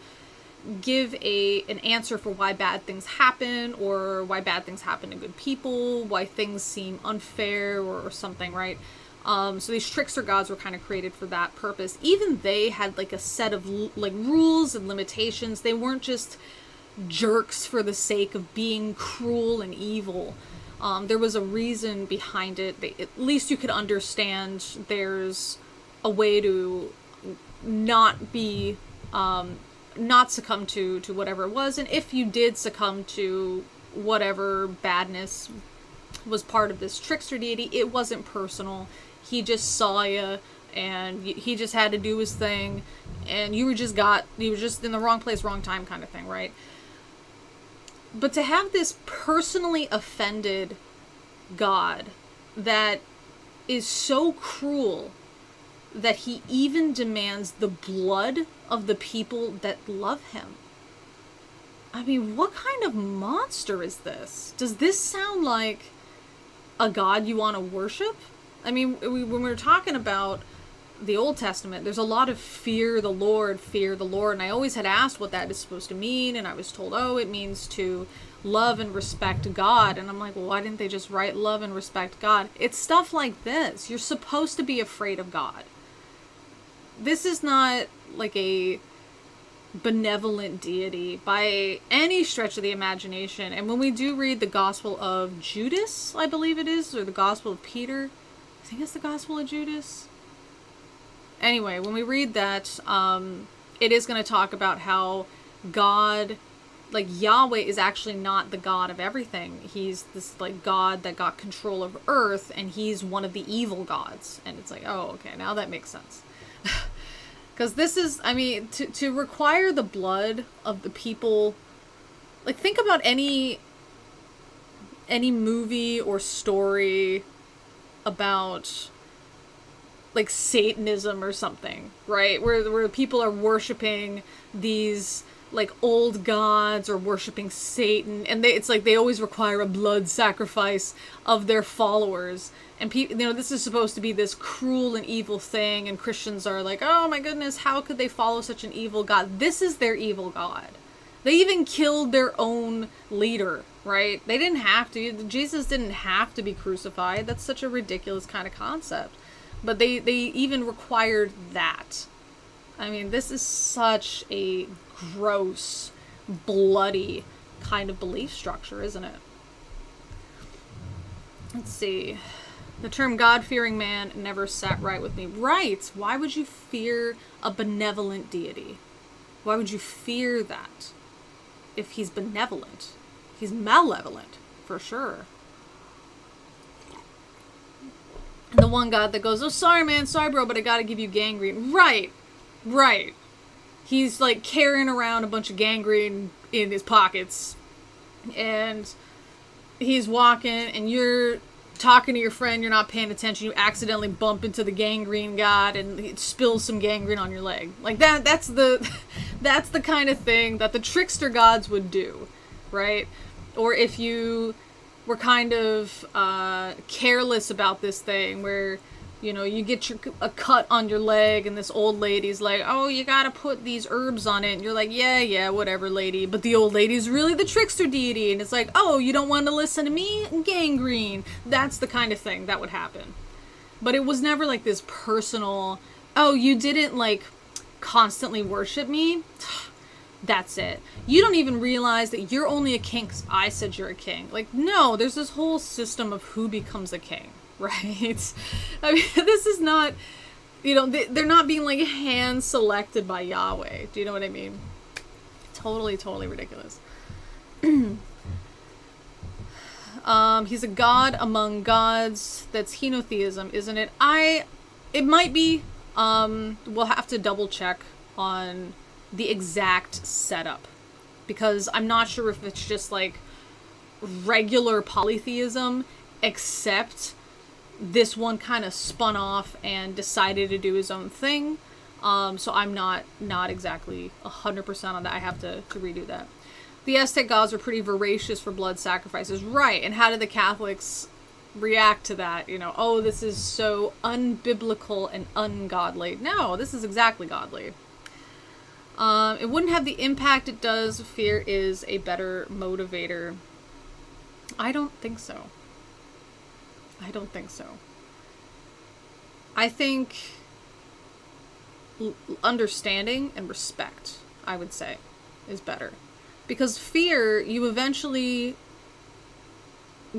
give an answer for why bad things happen, or why bad things happen to good people, why things seem unfair or something, right? So these trickster gods were kind of created for that purpose. Even they had like a set of rules and limitations. They weren't just jerks for the sake of being cruel and evil. There was a reason behind it. At least you could understand there's a way to not be, not succumb to whatever it was. And if you did succumb to whatever badness was part of this trickster deity, it wasn't personal. He just saw you, and he just had to do his thing, and you were just in the wrong place, wrong time kind of thing, right? But to have this personally offended God that is so cruel that he even demands the blood of the people that love him. I mean, what kind of monster is this? Does this sound like a God you want to worship? I mean, when we're talking about the Old Testament, there's a lot of fear the Lord, and I always had asked what that is supposed to mean, and I was told, oh, it means to love and respect God. And I'm like, well, why didn't they just write love and respect God? It's stuff like this. You're supposed to be afraid of God. This is not like a benevolent deity by any stretch of the imagination. And when we do read the Gospel of Judas, I believe it is, or the Gospel of Peter, I think it's the Gospel of Judas. Anyway, when we read that, it is going to talk about how God, like Yahweh, is actually not the God of everything. He's this like God that got control of earth, and he's one of the evil gods. And it's like, oh, okay, now that makes sense. Because this is, I mean, to require the blood of the people, like think about any movie or story about like Satanism or something, right? Where people are worshiping these like old gods or worshiping Satan, and it's like they always require a blood sacrifice of their followers. And people, this is supposed to be this cruel and evil thing, and Christians are like, oh my goodness, how could they follow such an evil God? This is their evil God. They even killed their own leader, right? They didn't have to. Jesus didn't have to be crucified. That's such a ridiculous kind of concept. But they even required that. I mean, this is such a gross, bloody kind of belief structure, isn't it? Let's see. The term God-fearing man never sat right with me. Right! Why would you fear a benevolent deity? Why would you fear that? If he's benevolent. He's malevolent, for sure. The one God that goes, oh, sorry, man, sorry, bro, but I gotta give you gangrene. Right. He's, like, carrying around a bunch of gangrene in his pockets. And he's walking, and you're talking to your friend, you're not paying attention, you accidentally bump into the gangrene God, and it spills some gangrene on your leg. Like, that's the kind of thing that the trickster gods would do, right? Or if you were kind of careless about this thing where, you get a cut on your leg, and this old lady's like, oh, you gotta put these herbs on it, and you're like, yeah, whatever, lady, but the old lady's really the trickster deity, and it's like, oh, you don't want to listen to me? Gangrene. That's the kind of thing that would happen. But it was never like this personal, oh, you didn't like constantly worship me. That's it. You don't even realize that you're only a king because I said you're a king. Like, no, there's this whole system of who becomes a king, right? I mean, this is not, you know, they're not being like hand selected by Yahweh. Do you know what I mean? Totally, totally ridiculous. He's a god among gods. That's henotheism, isn't it? It might be. We'll have to double check on the exact setup, because I'm not sure if it's just like regular polytheism, except this one kind of spun off and decided to do his own thing. So I'm not exactly 100% on that. I have to redo that. The Aztec gods were pretty voracious for blood sacrifices. Right, and how did the Catholics react to that? You know, oh, this is so unbiblical and ungodly. No, this is exactly godly. It wouldn't have the impact it does. Fear is a better motivator. I don't think so. I don't think so. I think understanding and respect, I would say, is better. Because fear, you eventually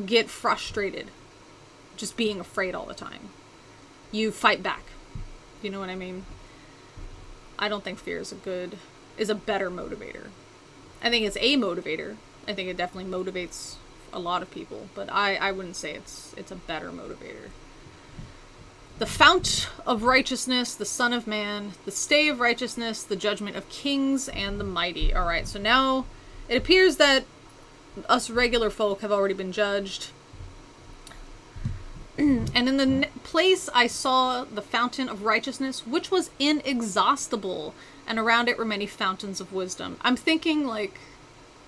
get frustrated just being afraid all the time. You fight back. You know what I mean? I don't think fear is a better motivator. I think it's a motivator. I think it definitely motivates a lot of people, but I wouldn't say it's a better motivator. The fount of righteousness, the Son of Man, the stay of righteousness, the judgment of kings and the mighty. All right, so now it appears that us regular folk have already been judged. And in the place I saw the fountain of righteousness, which was inexhaustible, and around it were many fountains of wisdom. I'm thinking like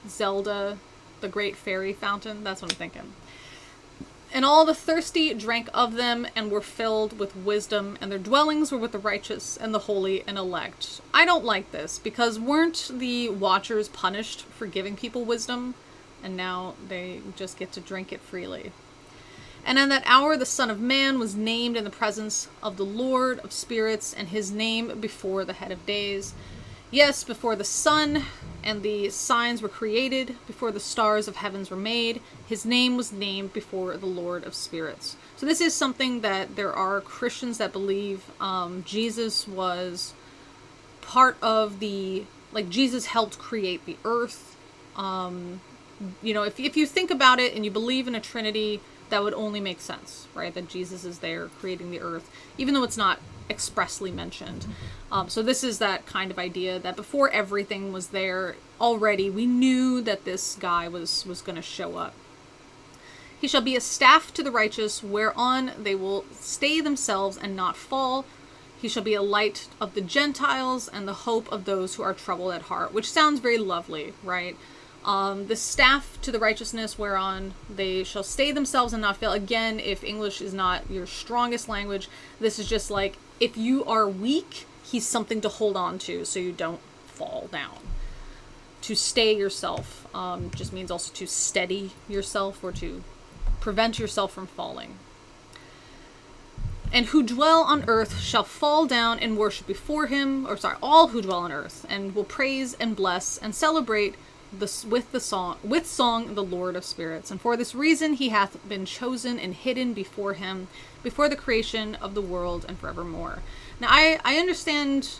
Zelda, the great fairy fountain. That's what I'm thinking. And all the thirsty drank of them and were filled with wisdom, and their dwellings were with the righteous and the holy and elect. I don't like this, because weren't the Watchers punished for giving people wisdom? And now they just get to drink it freely. And in that hour the Son of Man was named in the presence of the Lord of spirits, and his name before the head of days. Yes, before the sun and the signs were created, before the stars of heavens were made, his name was named before the Lord of spirits. So this is something that there are Christians that believe Jesus was part of Jesus helped create the earth. You know, if you think about it and you believe in a Trinity, that would only make sense, right? That Jesus is there creating the earth, even though it's not expressly mentioned. So this is that kind of idea that before everything was there already, we knew that this guy was going to show up. He shall be a staff to the righteous, whereon they will stay themselves and not fall. He shall be a light of the Gentiles and the hope of those who are troubled at heart, which sounds very lovely, right? The staff to the righteousness whereon they shall stay themselves and not fail. Again, if English is not your strongest language, this is just like, if you are weak, he's something to hold on to so you don't fall down. To stay yourself just means also to steady yourself or to prevent yourself from falling. And who dwell on earth shall fall down and worship before him, all who dwell on earth, and will praise and bless and celebrate with song the Lord of spirits. And for this reason he hath been chosen and hidden before him, before the creation of the world and forevermore. Now I understand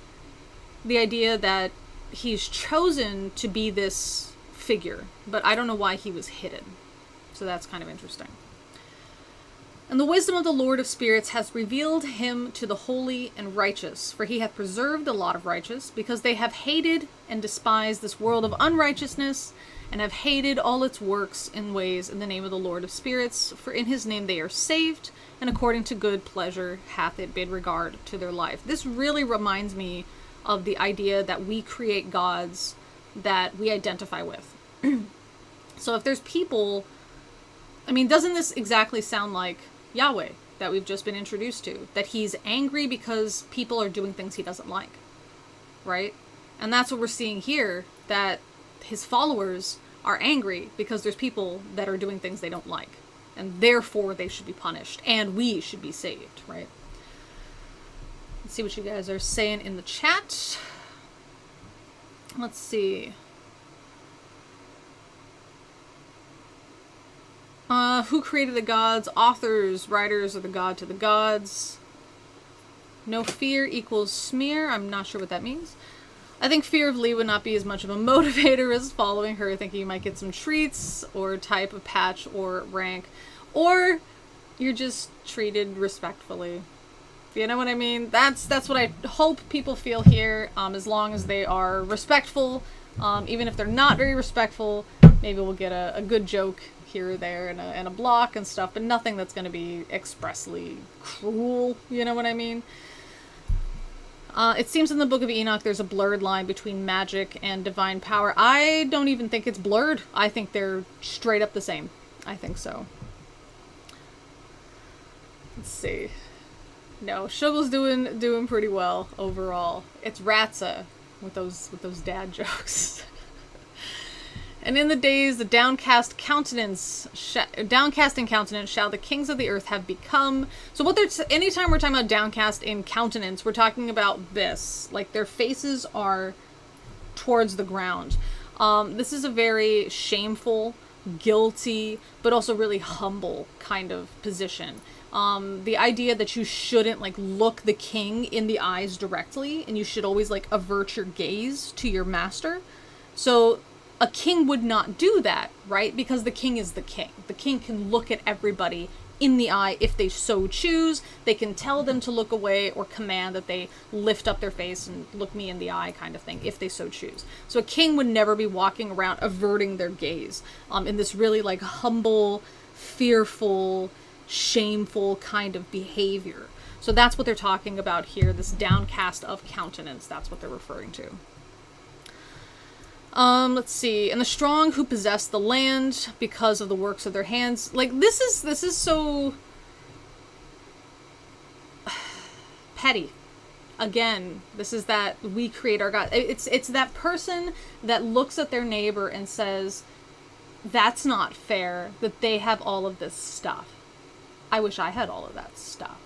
the idea that he's chosen to be this figure, but I don't know why he was hidden. So that's kind of interesting. And the wisdom of the Lord of spirits has revealed him to the holy and righteous, for he hath preserved the lot of righteous, because they have hated and despised this world of unrighteousness, and have hated all its works and ways in the name of the Lord of spirits, for in his name they are saved, and according to good pleasure hath it bid regard to their life. This really reminds me of the idea that we create gods that we identify with. So if there's people, I mean, doesn't this exactly sound like Yahweh that we've just been introduced to? That he's angry because people are doing things he doesn't like, right? And that's what we're seeing here, that his followers are angry because there's people that are doing things they don't like. and therefore they should be punished, and we should be saved, right? Let's see what you guys are saying in the chat. Let's see. Who created the gods? Authors, writers, or the god to the gods? No fear equals smear. I'm not sure what that means. I think fear of Lee would not be as much of a motivator as following her, thinking you might get some treats, or type of patch, or rank. Or you're just treated respectfully. You know what I mean? That's what I hope people feel here, as long as they are respectful. Even if they're not very respectful, maybe we'll get a good joke here or there and a block and stuff, but nothing that's going to be expressly cruel. You know what I mean? It seems in the Book of Enoch there's a blurred line between magic and divine power. I don't even think it's blurred. I think they're straight up the same. I think so. Let's see. No, Shuggle's doing pretty well overall. It's Ratza with those dad jokes. And in the days, the downcasting countenance shall the kings of the earth have become. So what anytime we're talking about downcast in countenance, we're talking about this. Like, their faces are towards the ground. This is a very shameful, guilty, but also really humble kind of position. The idea that you shouldn't, like, look the king in the eyes directly, and you should always, like, avert your gaze to your master. So a king would not do that, right? Because the king is the king. The king can look at everybody in the eye if they so choose. They can tell them to look away or command that they lift up their face and look me in the eye, kind of thing, if they so choose. So a king would never be walking around averting their gaze in this really, like, humble, fearful, shameful kind of behavior. So that's what they're talking about here, this downcast of countenance. That's what they're referring to. Let's see. And the strong who possess the land because of the works of their hands. Like, this is so petty. Again, this is that we create our God. It's that person that looks at their neighbor and says, that's not fair that they have all of this stuff. I wish I had all of that stuff.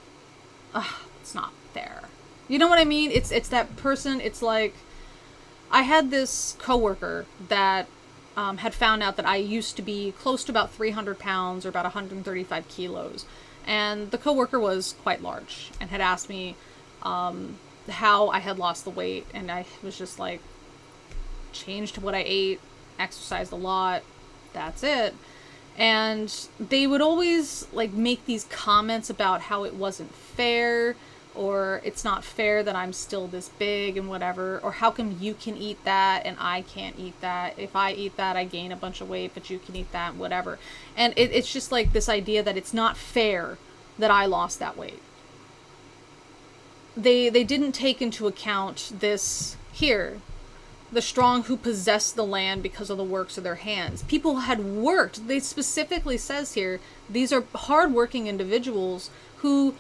It's not fair. You know what I mean? It's that person. It's like, I had this coworker that had found out that I used to be close to about 300 pounds or about 135 kilos. And the coworker was quite large and had asked me how I had lost the weight. And I was just like, changed what I ate, exercised a lot, that's it. And they would always, like, make these comments about how it wasn't fair, or it's not fair that I'm still this big and whatever, or how come you can eat that and I can't eat that? If I eat that, I gain a bunch of weight, but you can eat that, whatever. And it's just like this idea that it's not fair that I lost that weight. They didn't take into account this here. The strong who possess the land because of the works of their hands. People had worked. They specifically says here, these are hardworking individuals who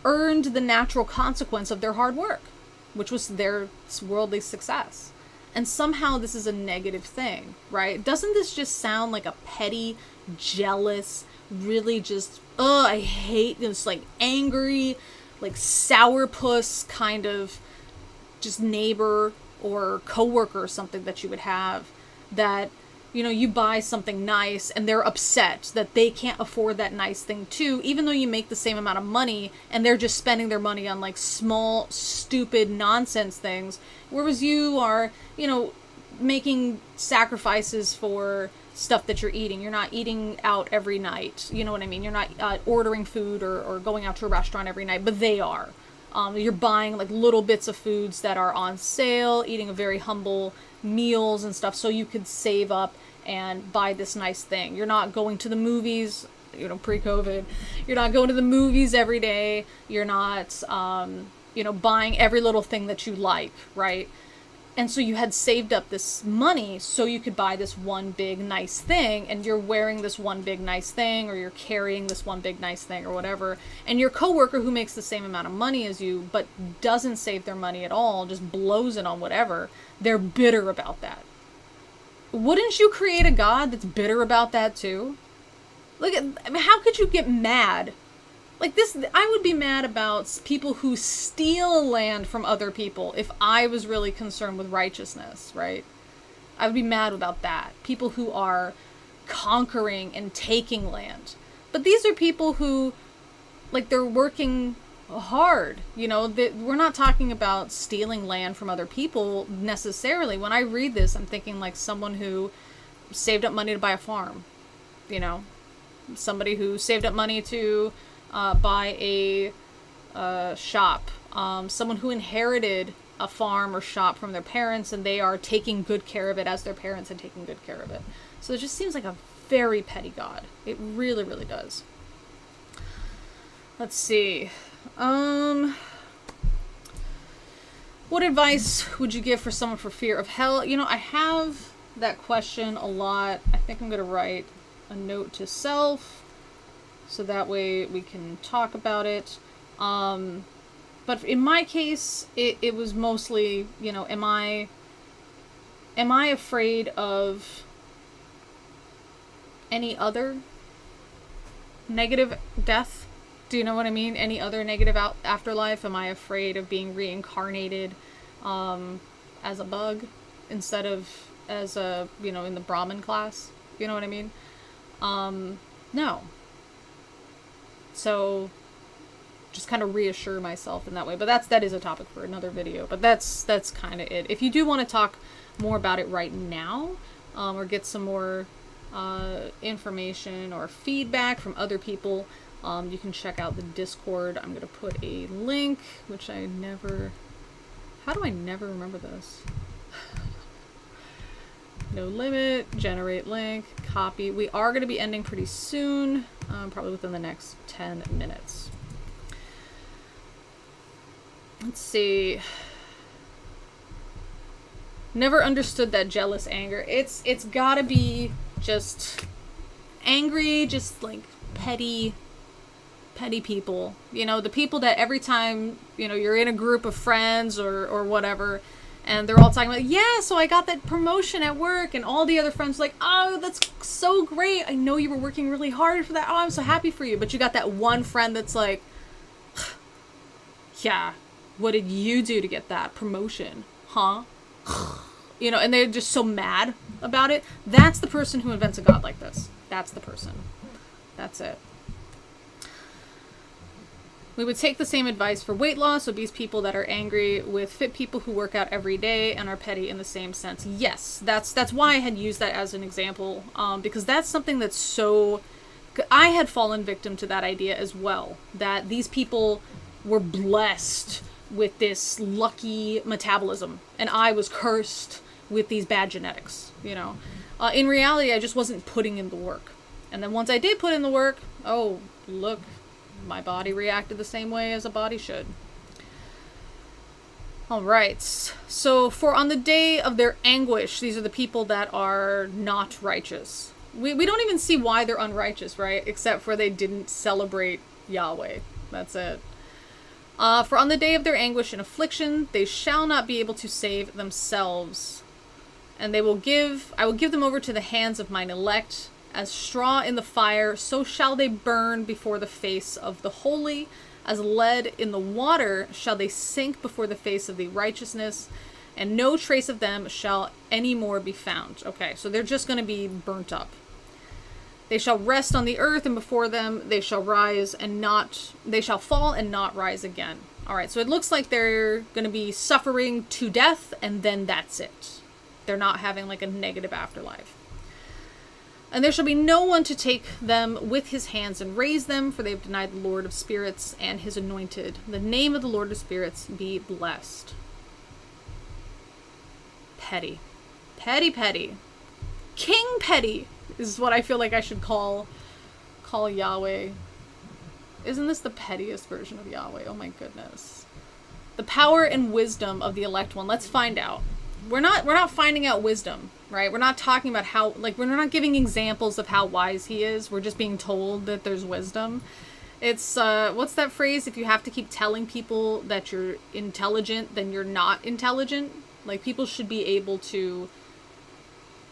earned the natural consequence of their hard work, which was their worldly success. And somehow this is a negative thing, right? Doesn't this just sound like a petty, jealous, really just, I hate this, like, angry, like, sourpuss kind of just neighbor or coworker or something that you would have, that, you know, you buy something nice and they're upset that they can't afford that nice thing too, even though you make the same amount of money, and they're just spending their money on, like, small, stupid nonsense things, whereas you are, you know, making sacrifices for stuff that you're eating. You're not eating out every night, you know what I mean? You're not ordering food or going out to a restaurant every night, but they are. You're buying, like, little bits of foods that are on sale, eating a very humble meals and stuff, so you could save up and buy this nice thing. You're not going to the movies, you know, pre-COVID. You're not going to the movies every day. You're not, you know, buying every little thing that you like, right? And so you had saved up this money so you could buy this one big nice thing, and you're wearing this one big nice thing, or you're carrying this one big nice thing or whatever. And your coworker who makes the same amount of money as you but doesn't save their money at all, just blows it on whatever, they're bitter about that. Wouldn't you create a God that's bitter about that too? Look at, I mean, how could you get mad? Like this, I would be mad about people who steal land from other people if I was really concerned with righteousness, right? I would be mad about that. People who are conquering and taking land. But these are people who, like, they're working hard. You know, we're not talking about stealing land from other people necessarily. When I read this, I'm thinking like someone who saved up money to buy a farm. You know, somebody who saved up money to buy a shop. Someone who inherited a farm or shop from their parents, and they are taking good care of it as their parents had taken good care of it. So it just seems like a very petty God. It really, really does. Let's see. What advice would you give for someone for fear of hell? You know, I have that question a lot. I think I'm going to write a note to self so that way we can talk about it. But in my case, it was mostly, you know, am I afraid of any other negative death? Do you know what I mean? Any other negative afterlife? Am I afraid of being reincarnated as a bug instead of as a, you know, in the Brahmin class? You know what I mean? No. So just kind of reassure myself in that way. But that is a topic for another video. But that's kind of it. If you do want to talk more about it right now, or get some more information or feedback from other people, you can check out the Discord. I'm going to put a link, which I never... How do I never remember this? No limit, generate link, copy. We are going to be ending pretty soon, probably within the next 10 minutes. Let's see. Never understood that jealous anger. It's gotta be just angry, just like petty people. You know, the people that every time, you know, you're in a group of friends or whatever, and they're all talking about, yeah, so I got that promotion at work, and all the other friends are like, oh, that's so great. I know you were working really hard for that. Oh, I'm so happy for you. But you got that one friend that's like, yeah, what did you do to get that promotion? Huh? You know, and they're just so mad about it. That's the person who invents a god like this. That's the person. That's it. We would take the same advice for weight loss, obese people that are angry with fit people who work out every day and are petty in the same sense. Yes, that's why I had used that as an example, because that's something that's so... I had fallen victim to that idea as well, that these people were blessed with this lucky metabolism, and I was cursed with these bad genetics, you know. In reality, I just wasn't putting in the work. And then once I did put in the work, oh, look, my body reacted the same way as a body should. All right. So for on the day of their anguish, these are the people that are not righteous. We don't even see why they're unrighteous, right? Except for they didn't celebrate Yahweh. That's it. For on the day of their anguish and affliction, they shall not be able to save themselves. And I will give them over to the hands of mine elect. As straw in the fire, so shall they burn before the face of the holy. As lead in the water shall they sink before the face of the righteousness. And no trace of them shall any more be found. Okay, so they're just going to be burnt up. They shall rest on the earth, and before them they shall rise and not... They shall fall and not rise again. All right, so it looks like they're going to be suffering to death, and then that's it. They're not having like a negative afterlife. And there shall be no one to take them with his hands and raise them, for they have denied the Lord of spirits and his anointed. The name of the Lord of spirits be blessed. Petty. Petty, petty. King Petty is what I feel like I should call Yahweh. Isn't this the pettiest version of Yahweh? Oh my goodness. The power and wisdom of the elect one. Let's find out. We're not finding out wisdom, right? We're not talking about how, like, we're not giving examples of how wise he is. We're just being told that there's wisdom. It's, what's that phrase? If you have to keep telling people that you're intelligent, then you're not intelligent. Like, people should be able to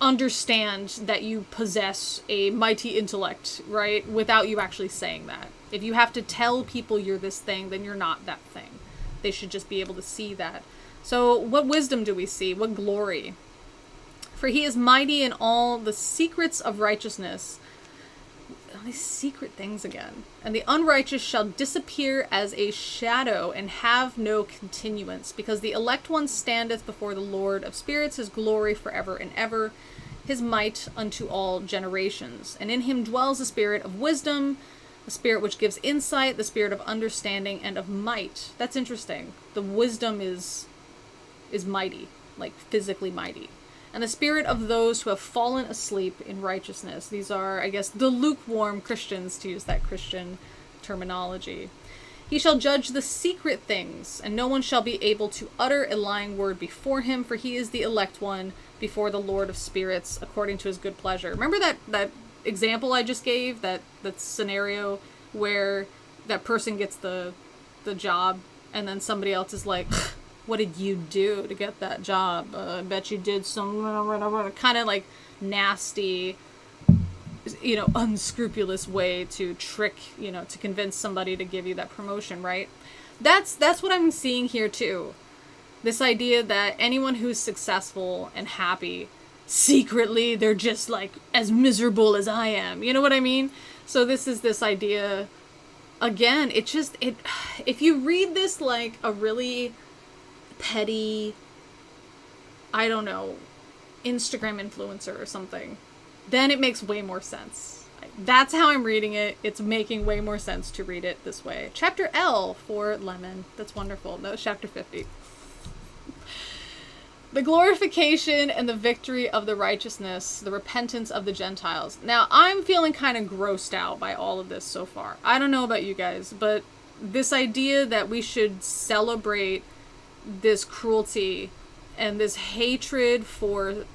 understand that you possess a mighty intellect, right? Without you actually saying that. If you have to tell people you're this thing, then you're not that thing. They should just be able to see that. So what wisdom do we see? What glory? For he is mighty in all the secrets of righteousness. All these secret things again. And the unrighteous shall disappear as a shadow and have no continuance, because the elect one standeth before the Lord of spirits, his glory forever and ever, his might unto all generations. And in him dwells the spirit of wisdom, the spirit which gives insight, the spirit of understanding and of might. That's interesting. The wisdom is mighty, like physically mighty. And the spirit of those who have fallen asleep in righteousness. These are, I guess, the lukewarm Christians, to use that Christian terminology. He shall judge the secret things, and no one shall be able to utter a lying word before him, for he is the elect one before the Lord of spirits, according to his good pleasure. Remember that example I just gave, that scenario where that person gets the job, and then somebody else is like, what did you do to get that job? I bet you did some kind of like nasty, unscrupulous way to trick, to convince somebody to give you that promotion, right? That's what I'm seeing here too. This idea that anyone who's successful and happy, secretly, they're just like as miserable as I am. You know what I mean? So this is this idea, again, if you read this like a really petty, I don't know, Instagram influencer or something, then it makes way more sense. That's how I'm reading it. It's making way more sense to read it this way. Chapter L for Lemon. That's wonderful. No, chapter 50. The glorification and the victory of the righteousness, the repentance of the Gentiles. Now, I'm feeling kind of grossed out by all of this so far. I don't know about you guys, but this idea that we should celebrate this cruelty and this hatred for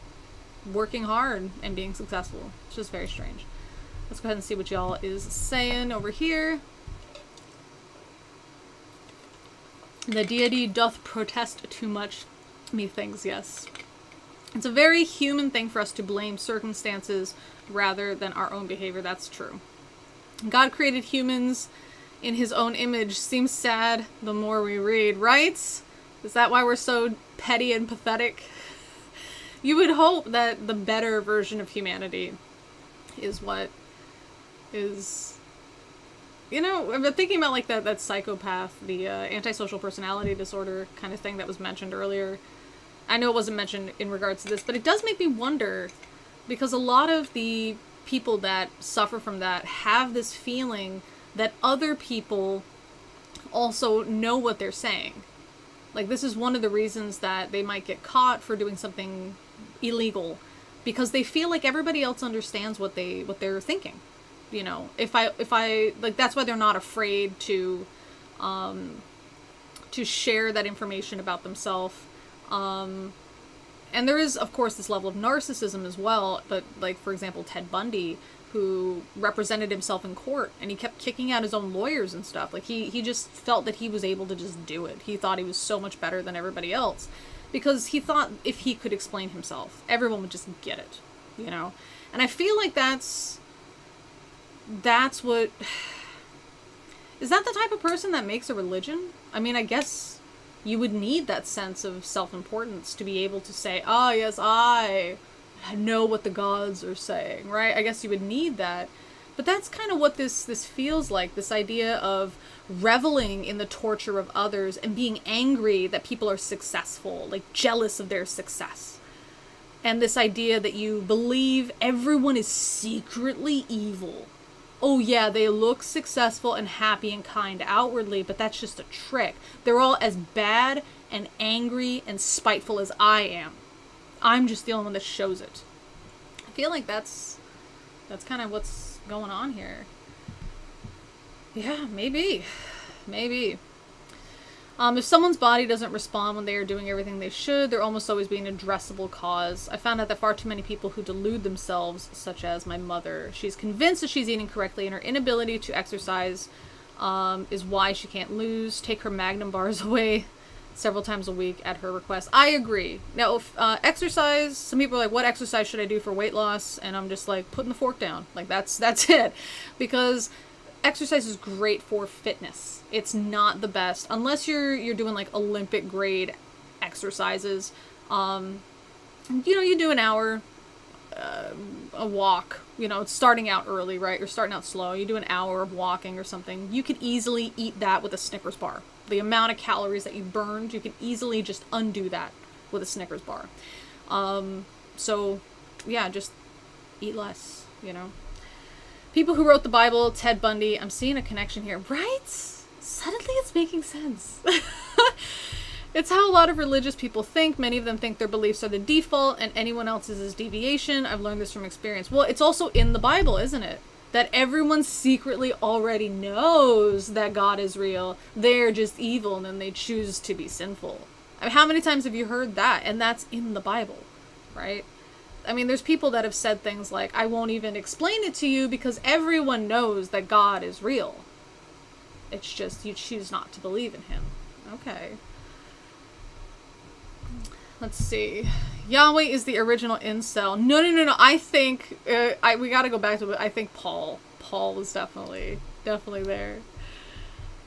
working hard and being successful. It's just very strange. Let's go ahead and see what y'all is saying over here. The deity doth protest too much, methinks, yes. It's a very human thing for us to blame circumstances rather than our own behavior. That's true. God created humans in his own image. Seems sad the more we read, right? Is that why we're so petty and pathetic? You would hope that the better version of humanity is what is... I've been thinking about like that psychopath, the antisocial personality disorder kind of thing that was mentioned earlier. I know it wasn't mentioned in regards to this, but it does make me wonder, because a lot of the people that suffer from that have this feeling that other people also know what they're saying. Like, this is one of the reasons that they might get caught for doing something illegal, because they feel like everybody else understands what they're thinking. If I like, that's why they're not afraid to share that information about themselves. And there is, of course, this level of narcissism as well. But, like, for example, Ted Bundy, who represented himself in court, and he kept kicking out his own lawyers and stuff. Like, he just felt that he was able to just do it. He thought he was so much better than everybody else, because he thought if he could explain himself, everyone would just get it, And I feel like that's what... Is that the type of person that makes a religion? I mean, I guess you would need that sense of self-importance to be able to say, ah, yes, I know what the gods are saying, right? I guess you would need that. But that's kind of what this feels like, this idea of reveling in the torture of others and being angry that people are successful, like jealous of their success. And this idea that you believe everyone is secretly evil. Oh yeah, they look successful and happy and kind outwardly, but that's just a trick. They're all as bad and angry and spiteful as I am. I'm just the only one that shows it. I feel like that's kind of what's going on here. Yeah, maybe. If someone's body doesn't respond when they are doing everything they should, they're almost always being an addressable cause. I found out that far too many people who delude themselves, such as my mother. She's convinced that she's eating correctly, and her inability to exercise is why she can't lose. Take her Magnum bars away. several times a week at her request. I agree. Now, if, exercise, some people are like, what exercise should I do for weight loss? And I'm just like, putting the fork down. Like, that's it. Because exercise is great for fitness. It's not the best. Unless you're doing, like, Olympic grade exercises. You do an hour, a walk, it's starting out early, right? You're starting out slow. You do an hour of walking or something. You could easily eat that with a Snickers bar. The amount of calories that you burned, you can easily just undo that with a Snickers bar. So, yeah, just eat less, People who wrote the Bible, Ted Bundy, I'm seeing a connection here, right? Suddenly it's making sense. It's how a lot of religious people think. Many of them think their beliefs are the default and anyone else's is deviation. I've learned this from experience. Well, it's also in the Bible, isn't it? That everyone secretly already knows that God is real. They're just evil and then they choose to be sinful. I mean, how many times have you heard that? And that's in the Bible, right? I mean, there's people that have said things like, I won't even explain it to you because everyone knows that God is real. It's just you choose not to believe in him. Okay. Let's see. Yahweh is the original incel. No. I think we got to go back to it. I think Paul was definitely there.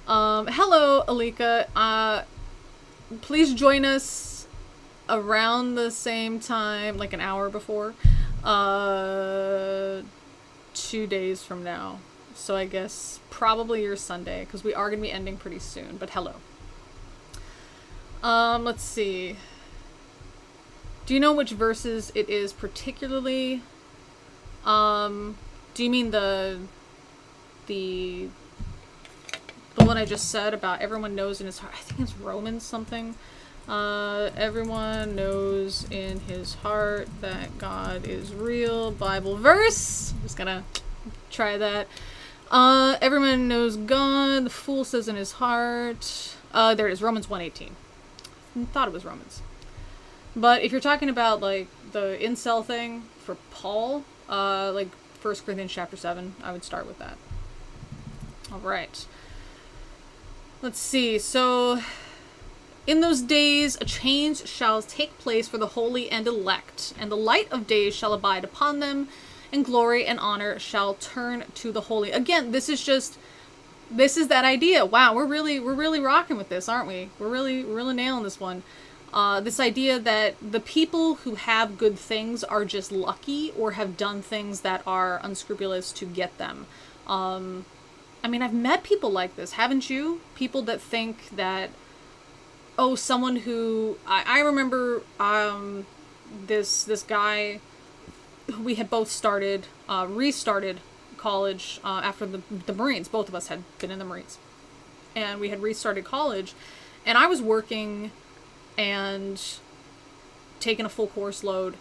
Hello, Alika. Please join us around the same time, like an hour before. 2 days from now. So I guess probably your Sunday, because we are going to be ending pretty soon. But hello. Let's see. Do you know which verses it is particularly? Do you mean the one I just said about everyone knows in his heart? I think it's Romans something. Everyone knows in his heart that God is real. Bible verse. I'm just gonna try that. Everyone knows God. The fool says in his heart. There it is. Romans 1:18. I thought it was Romans. But if you're talking about, like, the incel thing for Paul, like 1 Corinthians chapter 7, I would start with that. Alright. Let's see. So, in those days a change shall take place for the holy and elect, and the light of days shall abide upon them, and glory and honor shall turn to the holy. Again, this is that idea. Wow, we're really rocking with this, aren't we? We're really nailing this one. This idea that the people who have good things are just lucky or have done things that are unscrupulous to get them. I mean, I've met people like this, haven't you? People that think that, someone who... I remember this guy, we had both restarted college after the Marines. Both of us had been in the Marines. And we had restarted college, and I was working and taken a full course load,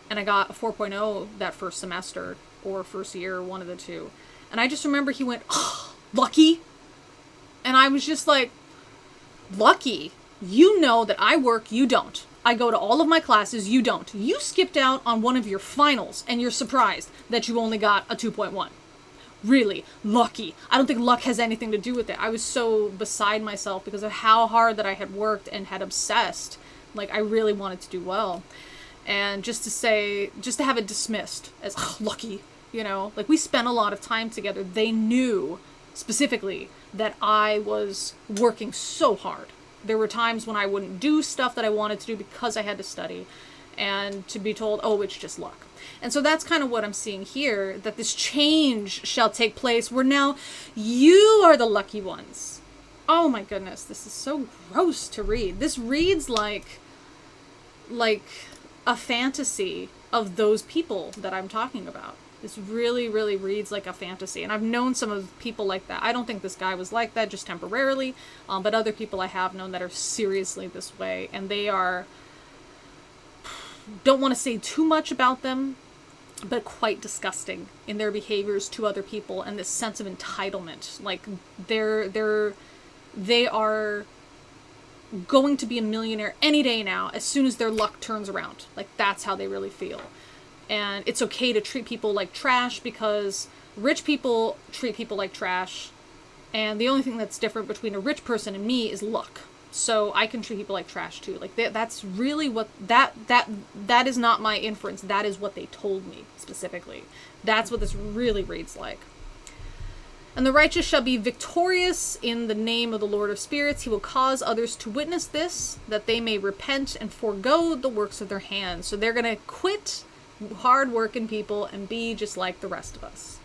and I got a 4.0 that first semester, or first year, one of the two. And I just remember he went, oh, lucky? And I was just like, lucky? You know that I work, you don't. I go to all of my classes, you don't. You skipped out on one of your finals, and you're surprised that you only got a 2.1. Really, lucky. I don't think luck has anything to do with it. I was so beside myself because of how hard that I had worked and had obsessed. Like, I really wanted to do well. And just to have it dismissed as, lucky, like, we spent a lot of time together. They knew specifically that I was working so hard. There were times when I wouldn't do stuff that I wanted to do because I had to study, and to be told, it's just luck. And so that's kind of what I'm seeing here, that this change shall take place where now you are the lucky ones. Oh my goodness, this is so gross to read. This reads like a fantasy of those people that I'm talking about. This really reads like a fantasy. And I've known some of people like that. I don't think this guy was like that, just temporarily. But other people I have known that are seriously this way. And they are... don't want to say too much about them, but quite disgusting in their behaviors to other people and this sense of entitlement. Like, they are going to be a millionaire any day now as soon as their luck turns around. Like, that's how they really feel. And it's okay to treat people like trash because rich people treat people like trash. And the only thing that's different between a rich person and me is luck. So I can treat people like trash too. Like that's really what that is not my inference. That is what they told me specifically. That's what this really reads like. And the righteous shall be victorious in the name of the Lord of spirits. He will cause others to witness this, that they may repent and forego the works of their hands. So they're going to quit hard-working people and be just like the rest of us.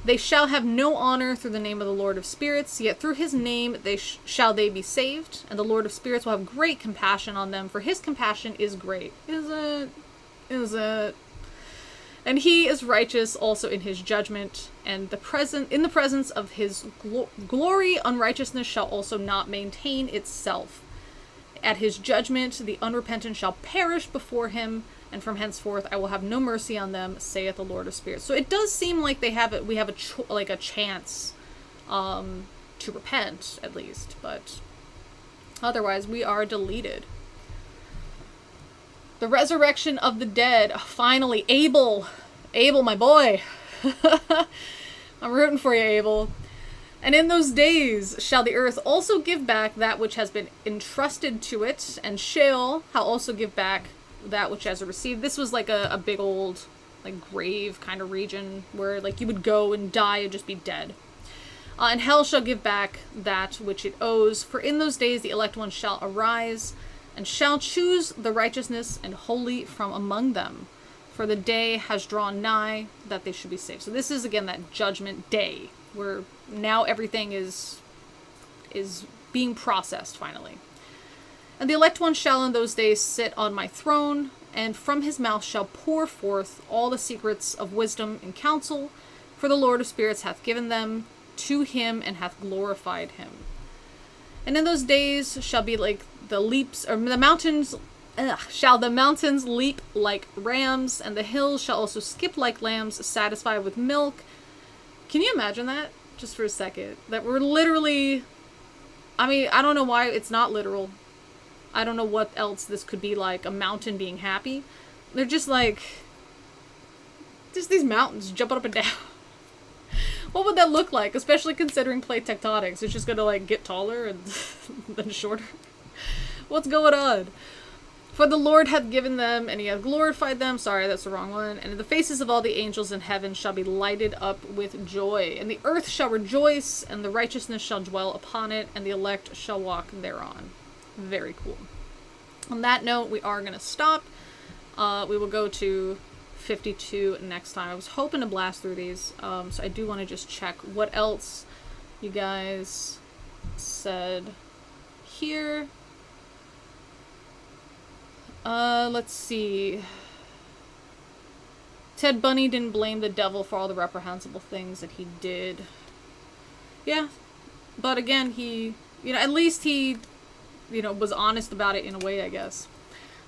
They shall have no honor through the name of the Lord of spirits, yet through his name shall they be saved. And the Lord of spirits will have great compassion on them, for his compassion is great. Is it? Is it? And he is righteous also in his judgment, and in the presence of his glory, unrighteousness shall also not maintain itself. At his judgment, the unrepentant shall perish before him, and from henceforth I will have no mercy on them, saith the Lord of spirits. So it does seem like we have a chance to repent, at least, but otherwise we are deleted. The resurrection of the dead. Finally, Abel, my boy. I'm rooting for you, Abel. And in those days shall the earth also give back that which has been entrusted to it, and Sheol shall also give back that which has received. This was like a big old like grave kind of region where like you would go and die and just be dead. And hell shall give back that which it owes, for in those days the elect ones shall arise, and shall choose the righteousness and holy from among them. For the day has drawn nigh that they should be saved. So this is again that judgment day, where now everything is being processed finally. And the elect one shall in those days sit on my throne, and from his mouth shall pour forth all the secrets of wisdom and counsel, for the Lord of spirits hath given them to him and hath glorified him. And in those days shall be like the leaps, or the mountains, shall the mountains leap like rams, and the hills shall also skip like lambs, satisfied with milk. Can you imagine that? Just for a second. That we're literally, I mean, I don't know why it's not literal. I don't know what else this could be like, a mountain being happy. They're just like, just these mountains jumping up and down. What would that look like? Especially considering plate tectonics. It's just gonna like get taller and then shorter. What's going on? For the Lord hath given them, and he hath glorified them. Sorry, that's the wrong one. And the faces of all the angels in heaven shall be lighted up with joy. And the earth shall rejoice, and the righteousness shall dwell upon it, and the elect shall walk thereon. Very cool. On that note, we are going to stop. We will go to 52 next time. I was hoping to blast through these, so I do want to just check what else you guys said here. Let's see. Ted Bundy didn't blame the devil for all the reprehensible things that he did. Yeah, but again, at least he was honest about it in a way, I guess.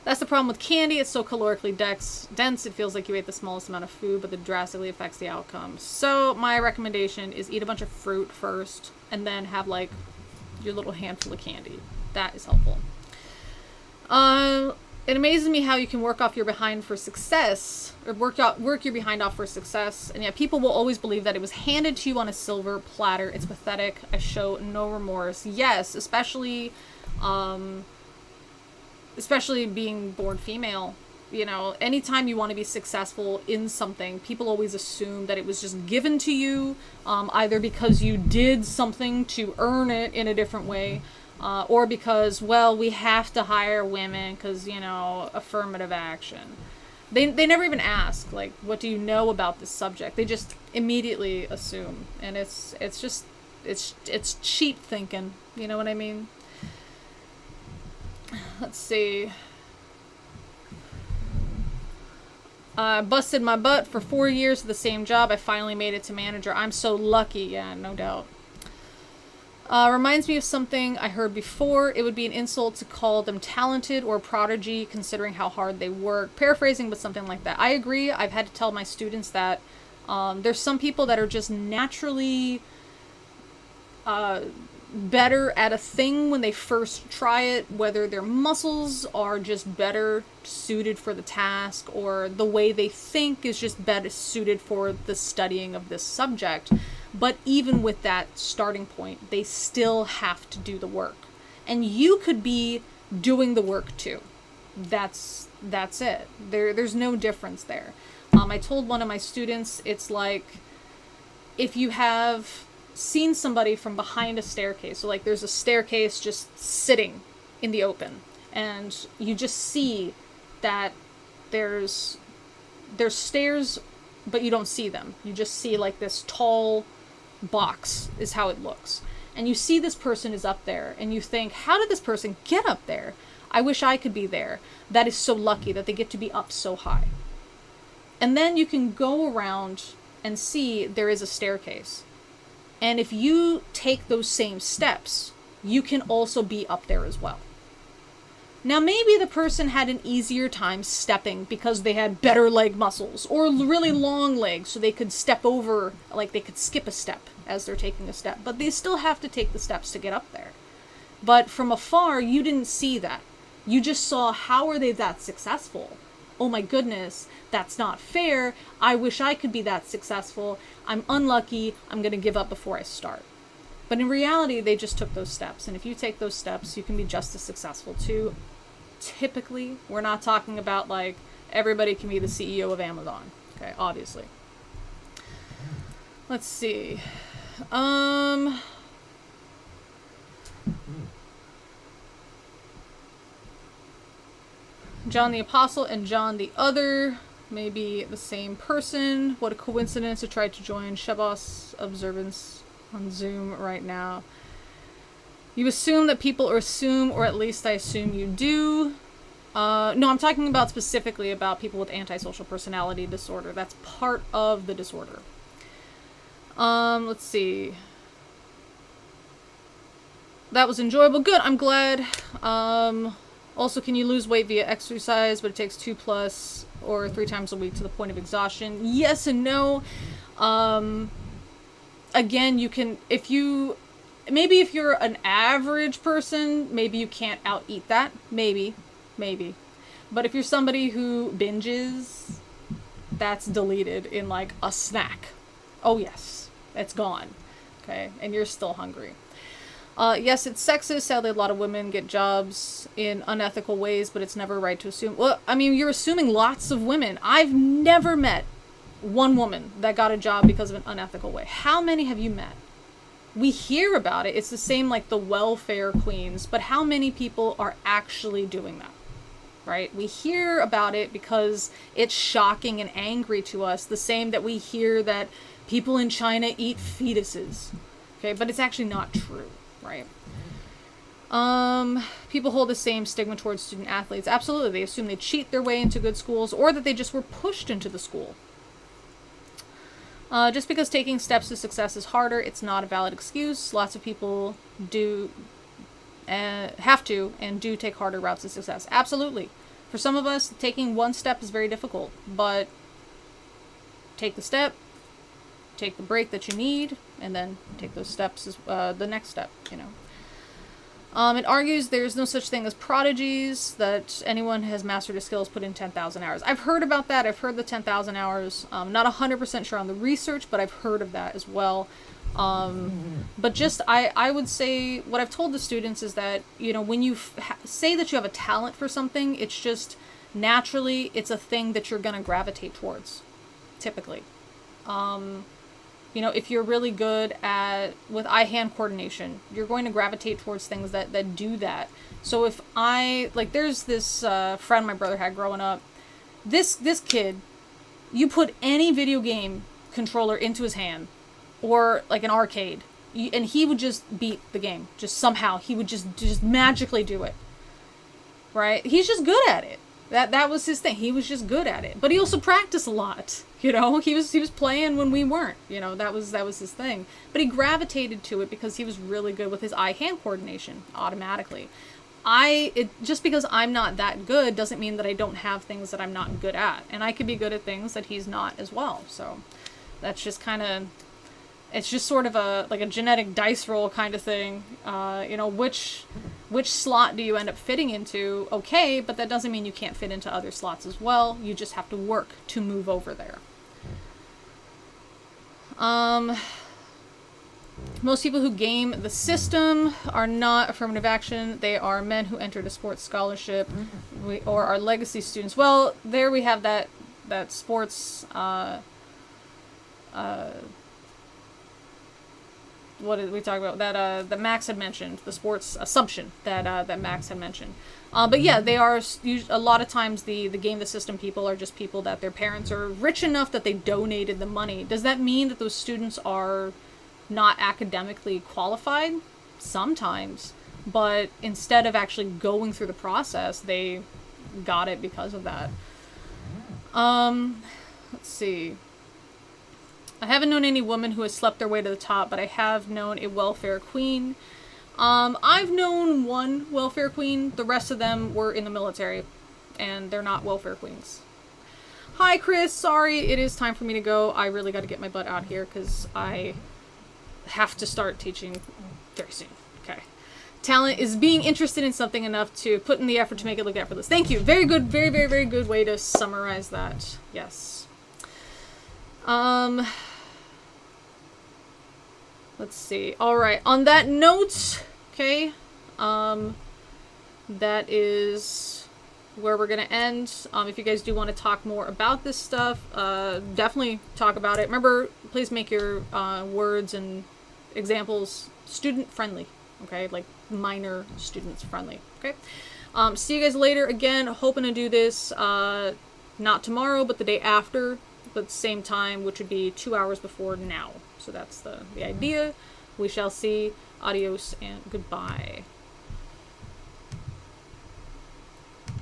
That's the problem with candy. It's so calorically dense, it feels like you ate the smallest amount of food, but it drastically affects the outcome. So my recommendation is eat a bunch of fruit first, and then have, like, your little handful of candy. That is helpful. It amazes me how you can work off your behind for success, or work your behind off for success, and yet people will always believe that it was handed to you on a silver platter. It's pathetic. I show no remorse. Yes, especially being born female. Anytime you want to be successful in something, people always assume that it was just given to you, either because you did something to earn it in a different way, or because, well, we have to hire women because, affirmative action. They never even ask, like, what do you know about this subject? They just immediately assume. And it's cheap thinking. You know what I mean? Let's see. I busted my butt for 4 years of the same job. I finally made it to manager. I'm so lucky. Yeah, no doubt. Reminds me of something I heard before. It would be an insult to call them talented or prodigy, considering how hard they work. Paraphrasing, but something like that. I agree. I've had to tell my students that there's some people that are just naturally better at a thing when they first try it, whether their muscles are just better suited for the task, or the way they think is just better suited for the studying of this subject. But even with that starting point, they still have to do the work. and you could be doing the work too. That's it. There's no difference there. I told one of my students, it's like if you have seen somebody from behind a staircase, so like there's a staircase just sitting in the open, and you just see that there's stairs, but you don't see them. You just see like this tall box is how it looks. And you see this person is up there, and you think, how did this person get up there? I wish I could be there. That is so lucky that they get to be up so high. And then you can go around and see there is a staircase. And if you take those same steps, you can also be up there as well. Now, maybe the person had an easier time stepping because they had better leg muscles or really long legs, so they could step over, like they could skip a step as they're taking a step. But they still have to take the steps to get up there. But from afar, you didn't see that. You just saw, how are they that successful? Oh my goodness, that's not fair. I wish I could be that successful. I'm unlucky. I'm going to give up before I start. But in reality, they just took those steps. And if you take those steps, you can be just as successful too. Typically, we're not talking about like everybody can be the CEO of Amazon. Okay, obviously. Let's see. John the Apostle and John the Other may be the same person. What a coincidence to try to join Shabbos observance on Zoom right now. You assume that people assume, or at least I assume you do. No, I'm talking about specifically about people with antisocial personality disorder. That's part of the disorder. Let's see. That was enjoyable. Good, I'm glad. Also, can you lose weight via exercise, but it takes 2+ or 3 times a week to the point of exhaustion? Yes and no. Again, you can, maybe if you're an average person, maybe you can't out-eat that. Maybe. But if you're somebody who binges, that's deleted in like a snack. Oh yes, it's gone. Okay, and you're still hungry. Yes, it's sexist. Sadly, a lot of women get jobs in unethical ways, but it's never right to assume. Well, I mean, you're assuming lots of women. I've never met one woman that got a job because of an unethical way. How many have you met? We hear about it. It's the same like the welfare queens, but how many people are actually doing that? Right? We hear about it because it's shocking and angry to us, the same that we hear that people in China eat fetuses. Okay, but it's actually not true. Right. People hold the same stigma towards student athletes. Absolutely. They assume they cheat their way into good schools, or that they just were pushed into the school. Just because taking steps to success is harder, it's not a valid excuse. Lots of people have to and do take harder routes to success. Absolutely. For some of us, taking one step is very difficult, but take the step, take the break that you need, and then take those steps as the next step, you know. It argues there's no such thing as prodigies, that anyone who has mastered a skill has put in 10,000 hours. I've heard about that. I've heard the 10,000 hours. Not 100% sure on the research, but I've heard of that as well. But just, I would say, what I've told the students is that, you know, when you say that you have a talent for something, it's just, naturally, it's a thing that you're going to gravitate towards, typically. You know, if you're really good with eye-hand coordination, you're going to gravitate towards things that do that. So if there's this friend my brother had growing up. This kid, you put any video game controller into his hand, or like an arcade, and he would just beat the game. Just somehow, he would just magically do it. Right? He's just good at it. That was his thing. He was just good at it. But he also practiced a lot. You know, he was playing when we weren't. You know, that was his thing. But he gravitated to it because he was really good with his eye-hand coordination automatically. Just because I'm not that good doesn't mean that I don't have things that I'm not good at. And I could be good at things that he's not as well. So that's just kind of, it's just sort of a genetic dice roll kind of thing. You know, which slot do you end up fitting into? Okay, but that doesn't mean you can't fit into other slots as well. You just have to work to move over there. Most people who game the system are not affirmative action. They are men who entered a sports scholarship or are legacy students. Well, there we have that sports... what did we talk about? That Max had mentioned, the sports assumption that Max had mentioned. But yeah, they are a lot of times the game the system people are just people that their parents are rich enough that they donated the money. Does that mean that those students are not academically qualified? Sometimes, but instead of actually going through the process, they got it because of that. Let's see. I haven't known any woman who has slept their way to the top, but I have known a welfare queen. I've known one welfare queen. The rest of them were in the military, and they're not welfare queens. Hi, Chris. Sorry, it is time for me to go. I really got to get my butt out here because I have to start teaching very soon. Okay. Talent is being interested in something enough to put in the effort to make it look effortless. Thank you. Very good. Very, very, very good way to summarize that. Yes. Let's see. All right. On that note, okay, that is where we're going to end. If you guys do want to talk more about this stuff, definitely talk about it. Remember, please make your words and examples student friendly, okay? Like minor students friendly, okay? See you guys later. Again, hoping to do this not tomorrow, but the day after, but same time, which would be 2 hours before now. So that's the idea. We shall see. Adios and goodbye.